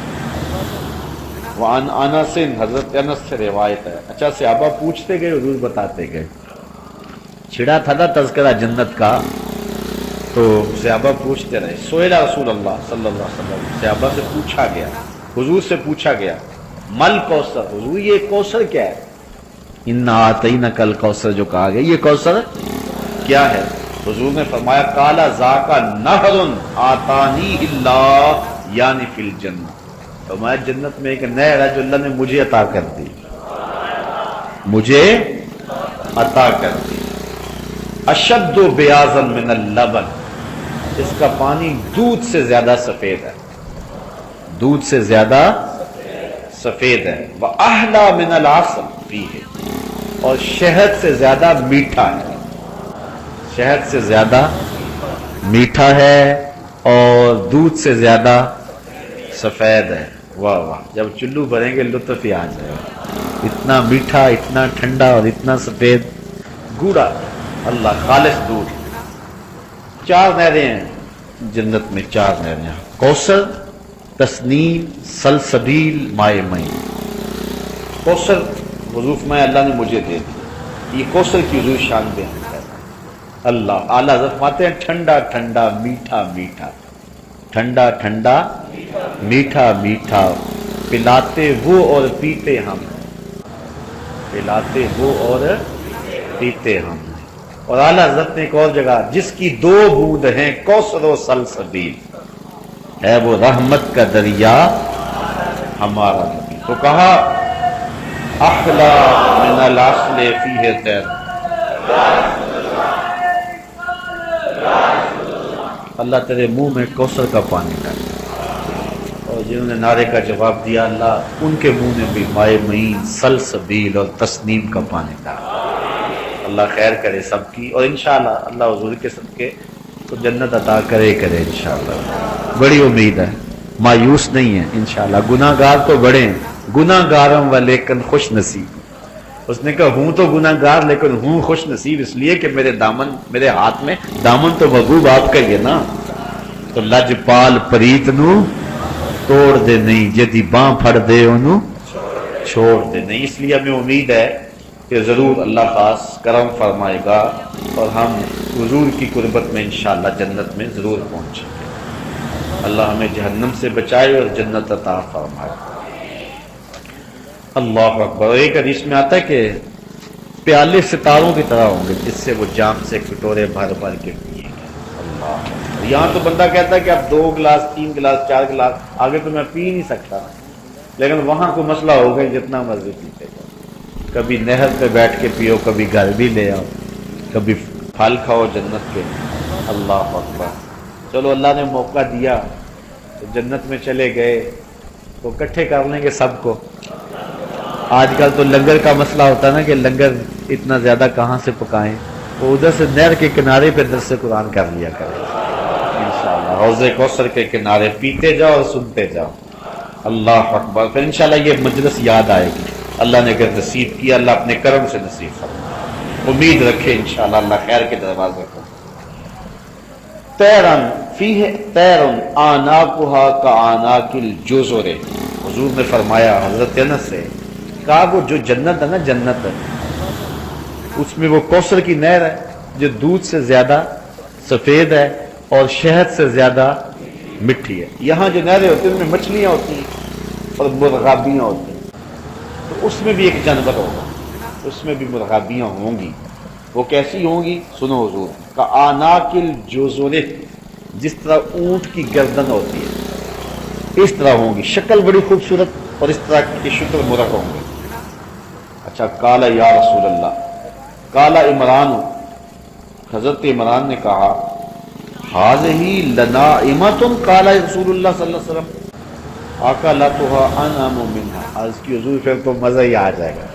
وعن انس، حضرت انس سے روایت ہے۔ اچھا صحابہ پوچھتے گئے، حضور بتاتے گئے، چھڑا تھا نا تذکرہ جنت کا، تو صحابہ پوچھتے رہے، سئل رسول اللہ صلی اللہ علیہ وسلم، صحابہ سے پوچھا گیا، حضور سے پوچھا گیا، مل کوثر، حضور یہ کوثر کیا ہے؟ انا اعطینک الکوثر جو کہا گیا، یہ کوثر کیا ہے؟ حضور نے فرمایا، قال ذاک نہر آتانی اللہ یعنی فی الجنہ، فرمایا جنت میں ایک نہر ہے جو اللہ نے مجھے عطا کر دی، مجھے عطا کر دی، اشد بیاضا من اللبن، اس کا پانی دودھ سے زیادہ سفید ہے، دودھ سے زیادہ سفید ہے، وَأَحْلَى مِنَ الْعَسَلِ فِيهِ، اور شہد سے زیادہ میٹھا ہے، شہد سے زیادہ میٹھا ہے اور دودھ سے زیادہ سفید ہے۔ واہ واہ، جب چلو بھریں گے لطف ہی آ جائے گا، اتنا میٹھا اتنا ٹھنڈا اور اتنا سفید، گوڑا اللہ خالص دودھ۔ 4 نہریں ہیں جنت میں، 4 نہریں، کوثر، تسنیم، سلسبیل، مائے معین۔ کوثر حضور میں اللہ نے مجھے دے دی، یہ کوثر کی حضور شان بیان کر اللہ اعلیٰ حضرت فرماتے ہیں، ٹھنڈا ٹھنڈا میٹھا میٹھا، ٹھنڈا ٹھنڈا میٹھا میٹھا، پلاتے وہ اور پیتے ہم، پلاتے وہ اور پیتے ہم۔ اور اعلیٰ حضرت نے ایک اور جگہ، جس کی 2 بوند ہیں کوثر و سلسبیل، ہے وہ رحمت کا دریا ہمارا نبی، تو کہا احلا من العسل فیہ تیر، اللہ تیرے منہ میں کوثر کا پانی ڈالے، اور جنہوں نے نعرے کا جواب دیا اللہ ان کے منہ میں بھی مائے معین، سلسبیل اور تسنیم کا پانی ڈالے۔ اللہ خیر کرے سب کی، اور انشاءاللہ اللہ حضور کے صدقے تو جنت عطا کرے انشاءاللہ، بڑی امید ہے، مایوس نہیں ہے انشاءاللہ۔ گناہ گار تو بڑے ہیں، گناہ گارم و لیکن خوش نصیب، اس نے کہا ہوں تو گناہ گار لیکن ہوں خوش نصیب، اس لیے کہ میرے دامن، میرے ہاتھ میں دامن تو محبوب آپ کا ہی ہے نا، تو لج پال پریت نو توڑ دے نہیں، جدی باں پھڑ دے انہوں چھوڑ دے نہیں۔ اس لیے ہمیں امید ہے کہ ضرور اللہ خاص کرم فرمائے گا اور ہم حضور کی قربت میں انشاءاللہ جنت میں ضرور پہنچیں گے۔ اللہ ہمیں جہنم سے بچائے اور جنت عطا فرمائے۔ اللہ اکبر۔ ایک حدیث میں آتا ہے کہ پیالے ستاروں کی طرح ہوں گے جس سے وہ جام سے کٹورے بھر بھر کے پیئیں گے۔ اللہ، یہاں تو بندہ کہتا ہے کہ اب 2 گلاس 3 گلاس 4 گلاس آگے تو میں پی نہیں سکتا، لیکن وہاں کو مسئلہ ہوگا جتنا مرضی پیتے گا، کبھی نہر پہ بیٹھ کے پیو، کبھی گھر بھی لے آؤ، کبھی پھل کھاؤ جنت کے۔ اللہ اکبر۔ چلو اللہ نے موقع دیا تو جنت میں چلے گئے تو اکٹھے کر لیں گے سب کو۔ آج کل تو لنگر کا مسئلہ ہوتا ہے نا کہ لنگر اتنا زیادہ کہاں سے پکائیں، تو ادھر سے نہر کے کنارے پہ درس قرآن کر لیا کریں انشاءاللہ، حوض کوثر کے کنارے پیتے جاؤ اور سنتے جاؤ۔ اللہ اکبر۔ پھر انشاءاللہ یہ مجلس یاد آئے گی، اللہ نے اگر نصیب کیا، اللہ اپنے کرم سے نصیب فرمائے۔ امید رکھے انشاءاللہ، اللہ خیر کے دروازے کو تیرن فیہ تیرن آناکھا کآناکل جزر، حضور نے فرمایا حضرت انس سے کہا وہ جو جنت ہے نا، جنت ہے اس میں وہ کوثر کی نہر ہے جو دودھ سے زیادہ سفید ہے اور شہد سے زیادہ مٹھی ہے۔ یہاں جو نہریں ہوتی ہیں ان میں مچھلیاں ہوتی ہیں اور مرغابیاں ہوتی ہیں، تو اس میں بھی ایک جانور ہوگا، اس میں بھی مرغابیاں ہوں گی۔ وہ کیسی ہوں گی؟ سنو حضور، کآناکل جزر، جس طرح اونٹ کی گردن ہوتی ہے اس طرح ہوں گی، شکل بڑی خوبصورت اور اس طرح کے شکل مرغ ہوں گے۔ اچھا، قال یا رسول اللہ، قال عمران، حضرت عمران نے کہا ھذہ لناعمۃ، قال رسول اللہ صلی اللہ علیہ وسلم اکلتھا انعم منھا، عرض کی حضور پھر تو مزہ ہی آ جائے گا۔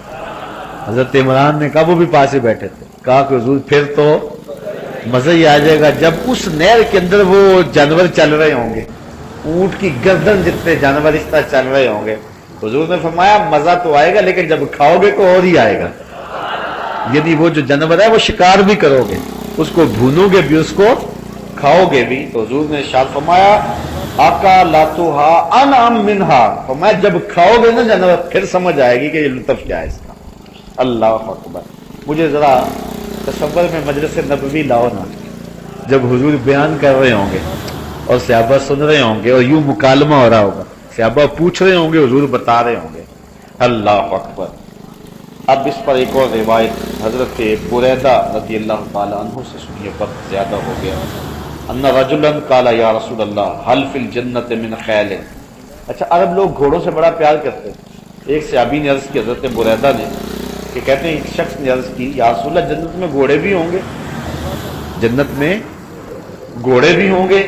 حضرت عمران نے کہا، وہ بھی پاس ہی بیٹھے تھے، کہا کہ حضور پھر تو مزہ ہی آ جائے گا جب اس نہر کے اندر وہ جانور چل رہے ہوں گے، اونٹ کی گردن جتنے جانور اس طرح چل رہے ہوں گے۔ حضور نے فرمایا مزہ تو آئے گا لیکن جب کھاؤ گے تو اور ہی آئے گا، یعنی وہ جو جانور ہے وہ شکار بھی کرو گے، اس کو بھونو گے بھی، اس کو کھاؤ گے بھی۔ تو حضور نے ارشاد فرمایا اکلتھا انعم منھا، فرمایا جب کھاؤ گے نا جانور پھر سمجھ آئے گی کہ یہ لطف کیا ہے اس کا۔ اللہ اکبر، مجھے ذرا تصور میں مجلس نبوی لاؤ نا، جب حضور بیان کر رہے ہوں گے اور صحابہ سن رہے ہوں گے اور یوں مکالمہ ہو رہا ہوگا، صحابہ پوچھ رہے ہوں گے، حضور بتا رہے ہوں گے۔ اللہ اکبر۔ اب اس پر ایک اور روایت حضرت بریدہ رضی اللہ تعالی عنہ سے سنیے، وقت زیادہ ہو گیا۔ ان رجلا قال یا رسول اللہ هل فی الجنت من خیل، اچھا عرب لوگ گھوڑوں سے بڑا پیار کرتے ہیں۔ ایک صحابی نے عرض کی حضرت بریدہ نے کہ کہتے ہیں ایک شخص نے عرض کی یا رسول اللہ جنت میں گھوڑے بھی ہوں گے، جنت میں گھوڑے بھی ہوں گے؟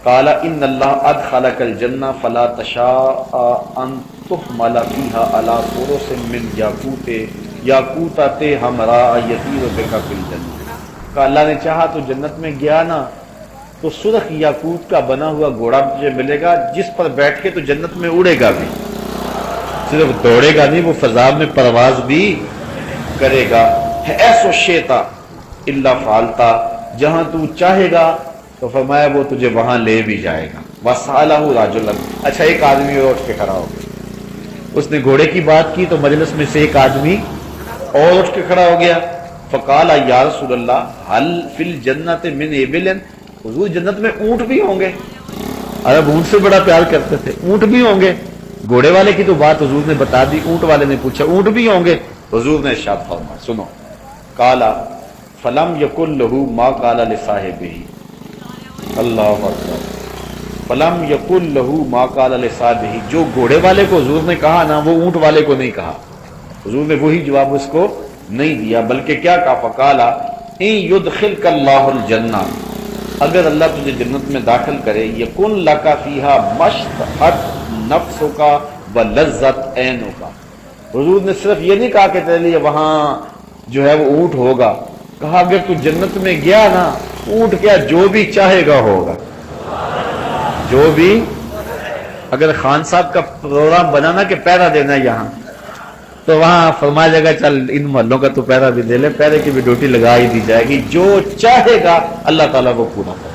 قال ان اللہ ادخلک الجنہ فلا تشاء ان تحمل فیها علی فرس من یاقوتۃ حمراء یطیر بک فی الجنہ، کہ اللہ نے چاہا تو جنت میں گیا نا تو سرخ یاقوت کا بنا ہوا گھوڑا مجھے ملے گا جس پر بیٹھ کے تو جنت میں اڑے گا بھی، صرف دوڑے گا نہیں، وہ فضا میں پرواز بھی کرے گا۔ ایسو شیتا الا فعلتا، جہاں تو چاہے گا تو فرمایا وہ تجھے وہاں لے بھی جائے گا۔ وسالہ رجلا، اچھا ایک آدمی اور اٹھ کے کھڑا ہو گیا، اس نے گھوڑے کی بات کی تو مجلس میں سے ایک آدمی اور اٹھ کے کھڑا ہو گیا۔ فقال یا رسول اللہ هل فی الجنت من ابل، حضور جنت میں اونٹ بھی ہوں گے؟ عرب اونٹ سے بڑا پیار کرتے تھے، اونٹ بھی ہوں گے؟ گھوڑے والے کی تو بات حضور نے بتا دی، اونٹ والے نے پوچھا اونٹ بھی ہوں گے؟ حضور نے ارشاد فرمایا، سنو، قال فلم یکن لہ ما قال لصاحبہ، اللہ اکبر، فلم یکن لہ ما قال لصاحبہ، جو گھوڑے والے کو حضور نے کہا نا وہ اونٹ والے کو نہیں کہا، حضور نے وہی جواب اس کو نہیں دیا، بلکہ کیا کہا؟ فقال ان یدخلک اللہ الجنہ، اگر اللہ تجھے جنت میں داخل کرے، یکن لک فیہا مشتہت نفسک ولذت عینک، حضور نے صرف یہ نہیں کہا کہ تیرے لیے وہاں جو ہے وہ اونٹ ہوگا، کہا اگر تو جنت میں گیا نا اونٹ کیا جو بھی چاہے گا ہوگا، جو بھی، اگر خان صاحب کا پروگرام بنانا کہ پہرا دینا یہاں تو وہاں فرمایا جائے گا چل ان محلوں کا تو پہرا بھی دے لے، پہرے کی بھی ڈیوٹی لگا ہی دی جائے گی، جو چاہے گا اللہ تعالیٰ وہ پورا کرے۔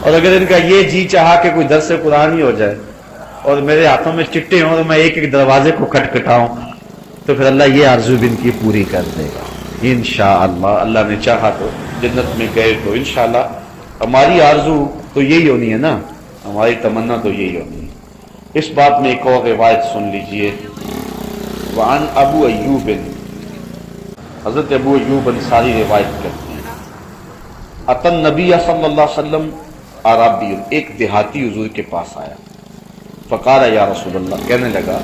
اور اگر ان کا یہ جی چاہا کہ کوئی درس قرآن ہی ہو جائے اور میرے ہاتھوں میں چٹے ہوں اور میں ایک ایک دروازے کو کھٹکھٹاؤں تو پھر اللہ یہ آرزو بھی ان کی پوری کر دے گا انشاءاللہ۔ اللہ نے چاہا تو جنت میں گئے تو انشاءاللہ، ہماری آرزو تو یہی ہونی ہے نا، ہماری تمنا تو یہی ہونی ہے۔ اس بات میں ایک اور روایت سن لیجئے، وعن ابو ایوب، حضرت ابو ایوب انصاری روایت کرتے ہیں، اتن نبی صلی اللہ علیہ وسلم عربی، ایک دیہاتی حضور کے پاس آیا، فقال یا رسول اللہ، کہنے لگا،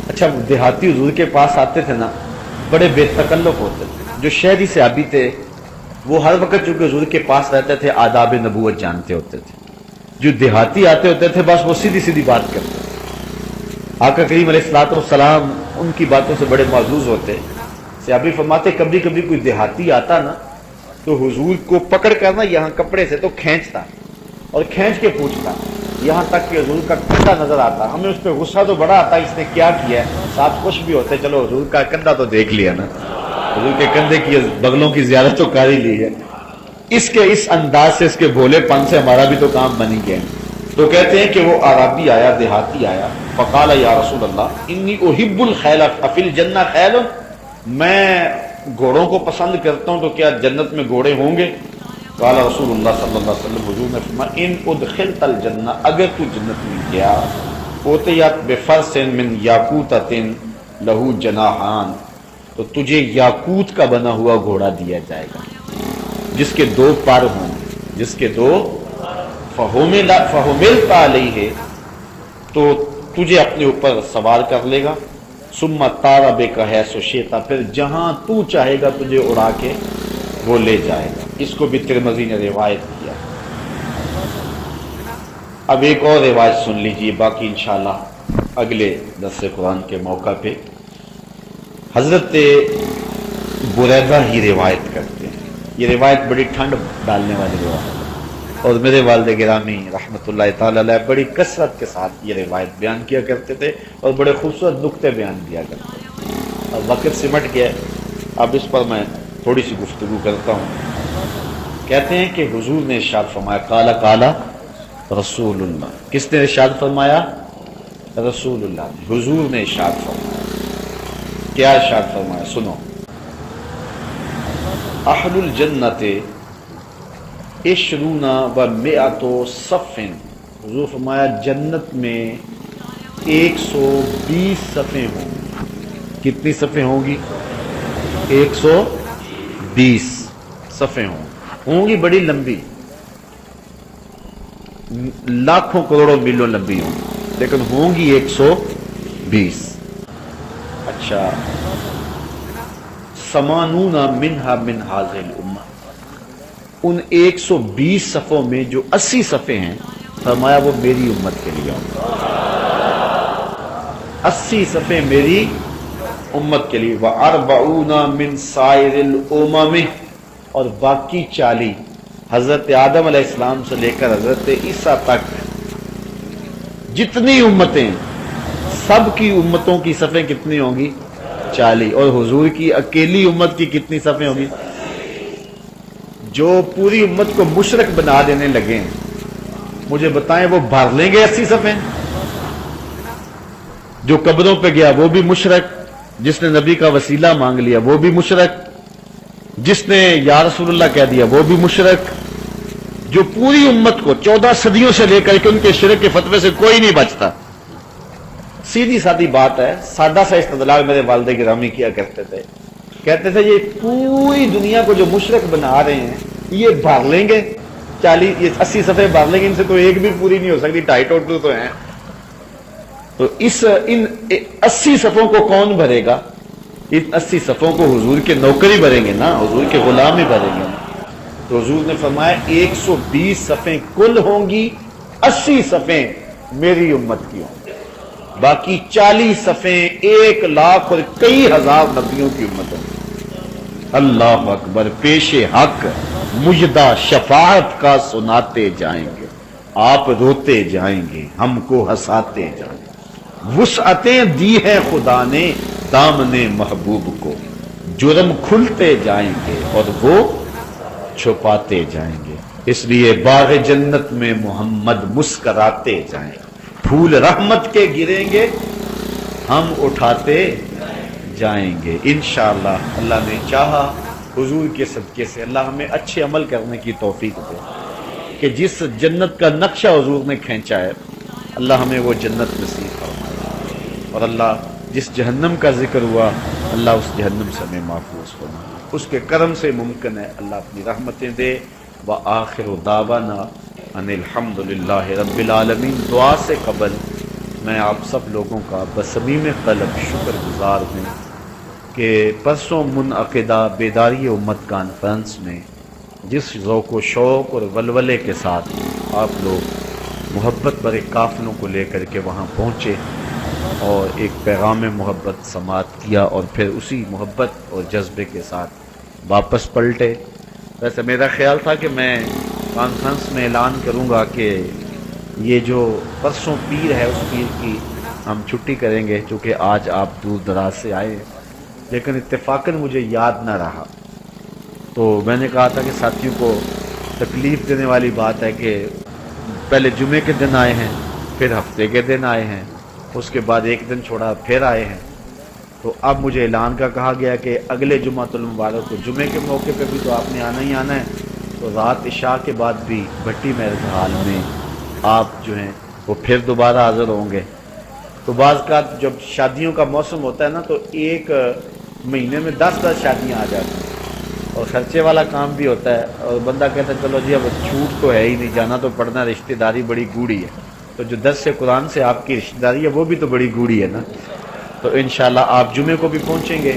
اچھا دیہاتی حضور کے پاس آتے تھے نا بڑے بے تکلف ہوتے تھے، جو شہری صحابی تھے وہ ہر وقت چونکہ حضور کے پاس رہتے تھے آداب نبوت جانتے ہوتے تھے، جو دیہاتی آتے ہوتے تھے بس وہ سیدھی سیدھی بات کرتے تھے، آقا کریم علیہ الصلوۃ والسلام ان کی باتوں سے بڑے معزوز ہوتے۔ صحابی فرماتے کبھی کبھی کوئی دیہاتی آتا نا تو حضور کو پکڑ کر نا یہاں کپڑے سے تو کھینچتا اور کھینچ کے پوچھتا، یہاں تک کہ حضور کا کندھا نظر آتا، ہمیں اس پہ غصہ تو بڑا آتا اس نے کیا کیا ہے، ساتھ خوش بھی ہوتے چلو حضور کا کندھا تو دیکھ لیا نا، حضور کے کندھے کی بغلوں کی زیارت تو کر ہی لی ہے، اس کے اس انداز سے، اس کے بھولے پن سے ہمارا بھی تو کام بن ہی گیا۔ تو کہتے ہیں کہ وہ عربی آیا، دیہاتی آیا، فقال یا رسول اللہ انی احب الخیل افی الجنہ خیل، میں گھوڑوں کو پسند کرتا ہوں، تو کیا جنت میں گھوڑے ہوں گے؟ قال رسول اللہ صلی اللہ علیہ وسلم، حضور نے فرمایا ان ادخلت الجنہ، اگر تو جنت میں گیا، اوتیت بفرس من یاقوتۃ لہو جناحان، تو تجھے یاقوت کا بنا ہوا گھوڑا دیا جائے گا جس کے دو پر ہوں، جس کے دو فہملت علیہ، تو تجھے اپنے اوپر سوار کر لے گا، ثم طار بک حیث شئت، پھر جہاں تو چاہے گا تجھے اڑا کے وہ لے جائے گا۔ اس کو بھی ترمذی نے روایت کیا۔ اب ایک اور روایت سن لیجیے، باقی انشاءاللہ اگلے درس قرآن کے موقع پہ۔ حضرت بریدہ ہی روایت کرتے ہیں، یہ روایت بڑی ٹھنڈ ڈالنے والی روایت ہے، اور میرے والد گرامی رحمۃ اللہ تعالی علیہ بڑی کثرت کے ساتھ یہ روایت بیان کیا کرتے تھے، اور بڑے خوبصورت نقطے بیان کیا کرتے تھے۔ اب وقت سمٹ گیا، اب اس پر میں تھوڑی سی گفتگو کرتا ہوں۔ کہتے ہیں کہ حضور نے ارشاد فرمایا، قال قال رسول اللہ، کس نے ارشاد فرمایا؟ رسول اللہ، حضور نے ارشاد فرمایا۔ کیا ارشاد فرمایا؟ سنو، اہل الجنت عشرون و مئۃ صف، حضور فرمایا جنت میں 120 صفیں ہوں گی۔ کتنی صفیں ہوں گی؟ 120 صفیں ہوں گی، بڑی لمبی، لاکھوں کروڑوں میلوں لمبی ہوں گی، لیکن ہوں گی 120۔ اچھا، سمانون منہا من ہذہ الامہ، ان 120 صفوں میں جو 80 صفیں ہیں، فرمایا وہ میری امت کے لیے ہوں گے۔ 80 صفیں میری امت کے لیے، وَأَرْبَعُونَ مِنْ سَائِرِ الْأُمَمِ، اور باقی 40 حضرت آدم علیہ السلام سے لے کر حضرت عیسیٰ تک جتنی امتیں، سب کی امتوں کی صفیں کتنی ہوں گی؟ 40۔ اور حضور کی اکیلی امت کی کتنی صفیں ہوں گی؟ جو پوری امت کو مشرک بنا دینے لگے ہیں، مجھے بتائیں وہ بھر لیں گے 80 صفیں؟ جو قبروں پہ گیا وہ بھی مشرک، جس نے نبی کا وسیلہ مانگ لیا وہ بھی مشرک، جس نے یا رسول اللہ کہہ دیا وہ بھی مشرک، جو پوری امت کو 14 صدیوں سے لے کر کے ان کے شرک کے فتوے سے کوئی نہیں بچتا۔ سیدھی سادی بات ہے، سادہ سا استدلال میرے والد گرامی کیا کرتے تھے، کہتے تھے یہ پوری دنیا کو جو مشرک بنا رہے ہیں یہ بھر لیں گے 40، یہ 80 صفحے بھر لیں گے، ان سے تو ایک بھی پوری نہیں ہو سکتی، 2.5 ٹوٹل تو ہیں۔ تو ان 80 صفوں کو کون بھرے گا؟ ان 80 صفوں کو حضور کے نوکر ہی بھریں گے نا، حضور کے غلام ہی بھریں گے۔ تو حضور نے فرمایا 120 صفیں کل ہوں گی، 80 صفیں میری امت کی ہوں گی، باقی 40 صفیں 1 لاکھ اور کئی ہزار نبیوں کی امت ہوں گی۔ اللہ اکبر، پیش حق مجدہ شفاعت کا سناتے جائیں گے، آپ روتے جائیں گے، ہم کو ہنساتے جائیں گے۔ وسعتیں دی ہیں خدا نے دامن محبوب کو، جرم کھلتے جائیں گے اور وہ چھپاتے جائیں گے۔ اس لیے باغ جنت میں محمد مسکراتے جائیں گے، پھول رحمت کے گریں گے، ہم اٹھاتے جائیں گے انشاءاللہ۔ اللہ نے چاہا، حضور کے صدقے سے اللہ ہمیں اچھے عمل کرنے کی توفیق دے، کہ جس جنت کا نقشہ حضور نے کھینچا ہے اللہ ہمیں وہ جنت نصیب فرمائے، اور اللہ جس جہنم کا ذکر ہوا اللہ اس جہنم سے ہمیں محفوظ فرمائے، اس کے کرم سے ممکن ہے اللہ اپنی رحمتیں دے۔ وآخر دعوانا ان الحمد للہ رب العالمین۔ دعا سے قبل میں آپ سب لوگوں کا بصمیم قلب شکر گزار ہوں کہ پرسوں منعقدہ بیداری امت کانفرنس میں جس ذوق و شوق اور ولولے کے ساتھ آپ لوگ محبت برے قافلوں کو لے کر کے وہاں پہنچے اور ایک پیغام محبت سماعت کیا، اور پھر اسی محبت اور جذبے کے ساتھ واپس پلٹے۔ ویسے میرا خیال تھا کہ میں کانفرنس میں اعلان کروں گا کہ یہ جو پرسوں پیر ہے اس پیر کی ہم چھٹی کریں گے، چونکہ آج آپ دور دراز سے آئے، لیکن اتفاقاً مجھے یاد نہ رہا، تو میں نے کہا تھا کہ ساتھیوں کو تکلیف دینے والی بات ہے کہ پہلے جمعے کے دن آئے ہیں، پھر ہفتے کے دن آئے ہیں، اس کے بعد ایک دن چھوڑا پھر آئے ہیں۔ تو اب مجھے اعلان کا کہا گیا کہ اگلے جمعۃ المبارک کو جمعے کے موقع پہ بھی تو آپ نے آنا ہی آنا ہے، تو رات عشاء کے بعد بھی بھٹی میرج ہال میں آپ جو ہیں وہ پھر دوبارہ حاضر ہوں گے۔ تو بعض کا جب شادیوں کا موسم ہوتا ہے نا تو ایک مہینے میں 10 شادیاں آ جاتی ہیں اور خرچے والا کام بھی ہوتا ہے، اور بندہ کہتا ہے چلو جی اب چھوٹ تو ہے ہی نہیں، جانا تو پڑنا، رشتہ داری بڑی گوڑی ہے، تو جو 10 سے قرآن سے آپ کی رشتہ داری ہے وہ بھی تو بڑی گوڑی ہے نا۔ تو انشاءاللہ آپ جمعے کو بھی پہنچیں گے،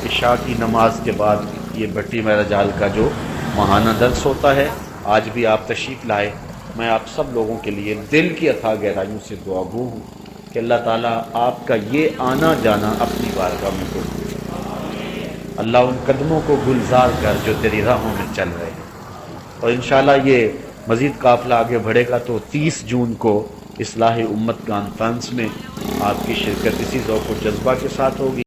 عشاء کی نماز کے بعد یہ بھٹی میرج ہال کا جو ماہانہ درس ہوتا ہے، آج بھی آپ تشریف لائے۔ میں آپ سب لوگوں کے لیے دل کی اتھاہ گہرائیوں سے دعا گو ہوں کہ اللہ تعالیٰ آپ کا یہ آنا جانا اپنی بارگاہ میں قبول کرے۔ اللہ ان قدموں کو گلزار کر جو تیری راہوں میں چل رہے ہیں، اور انشاءاللہ یہ مزید قافلہ آگے بڑھے گا تو 30 جون کو اصلاح امت کانفرنس میں آپ کی شرکت اسی ذوق و جذبہ کے ساتھ ہوگی۔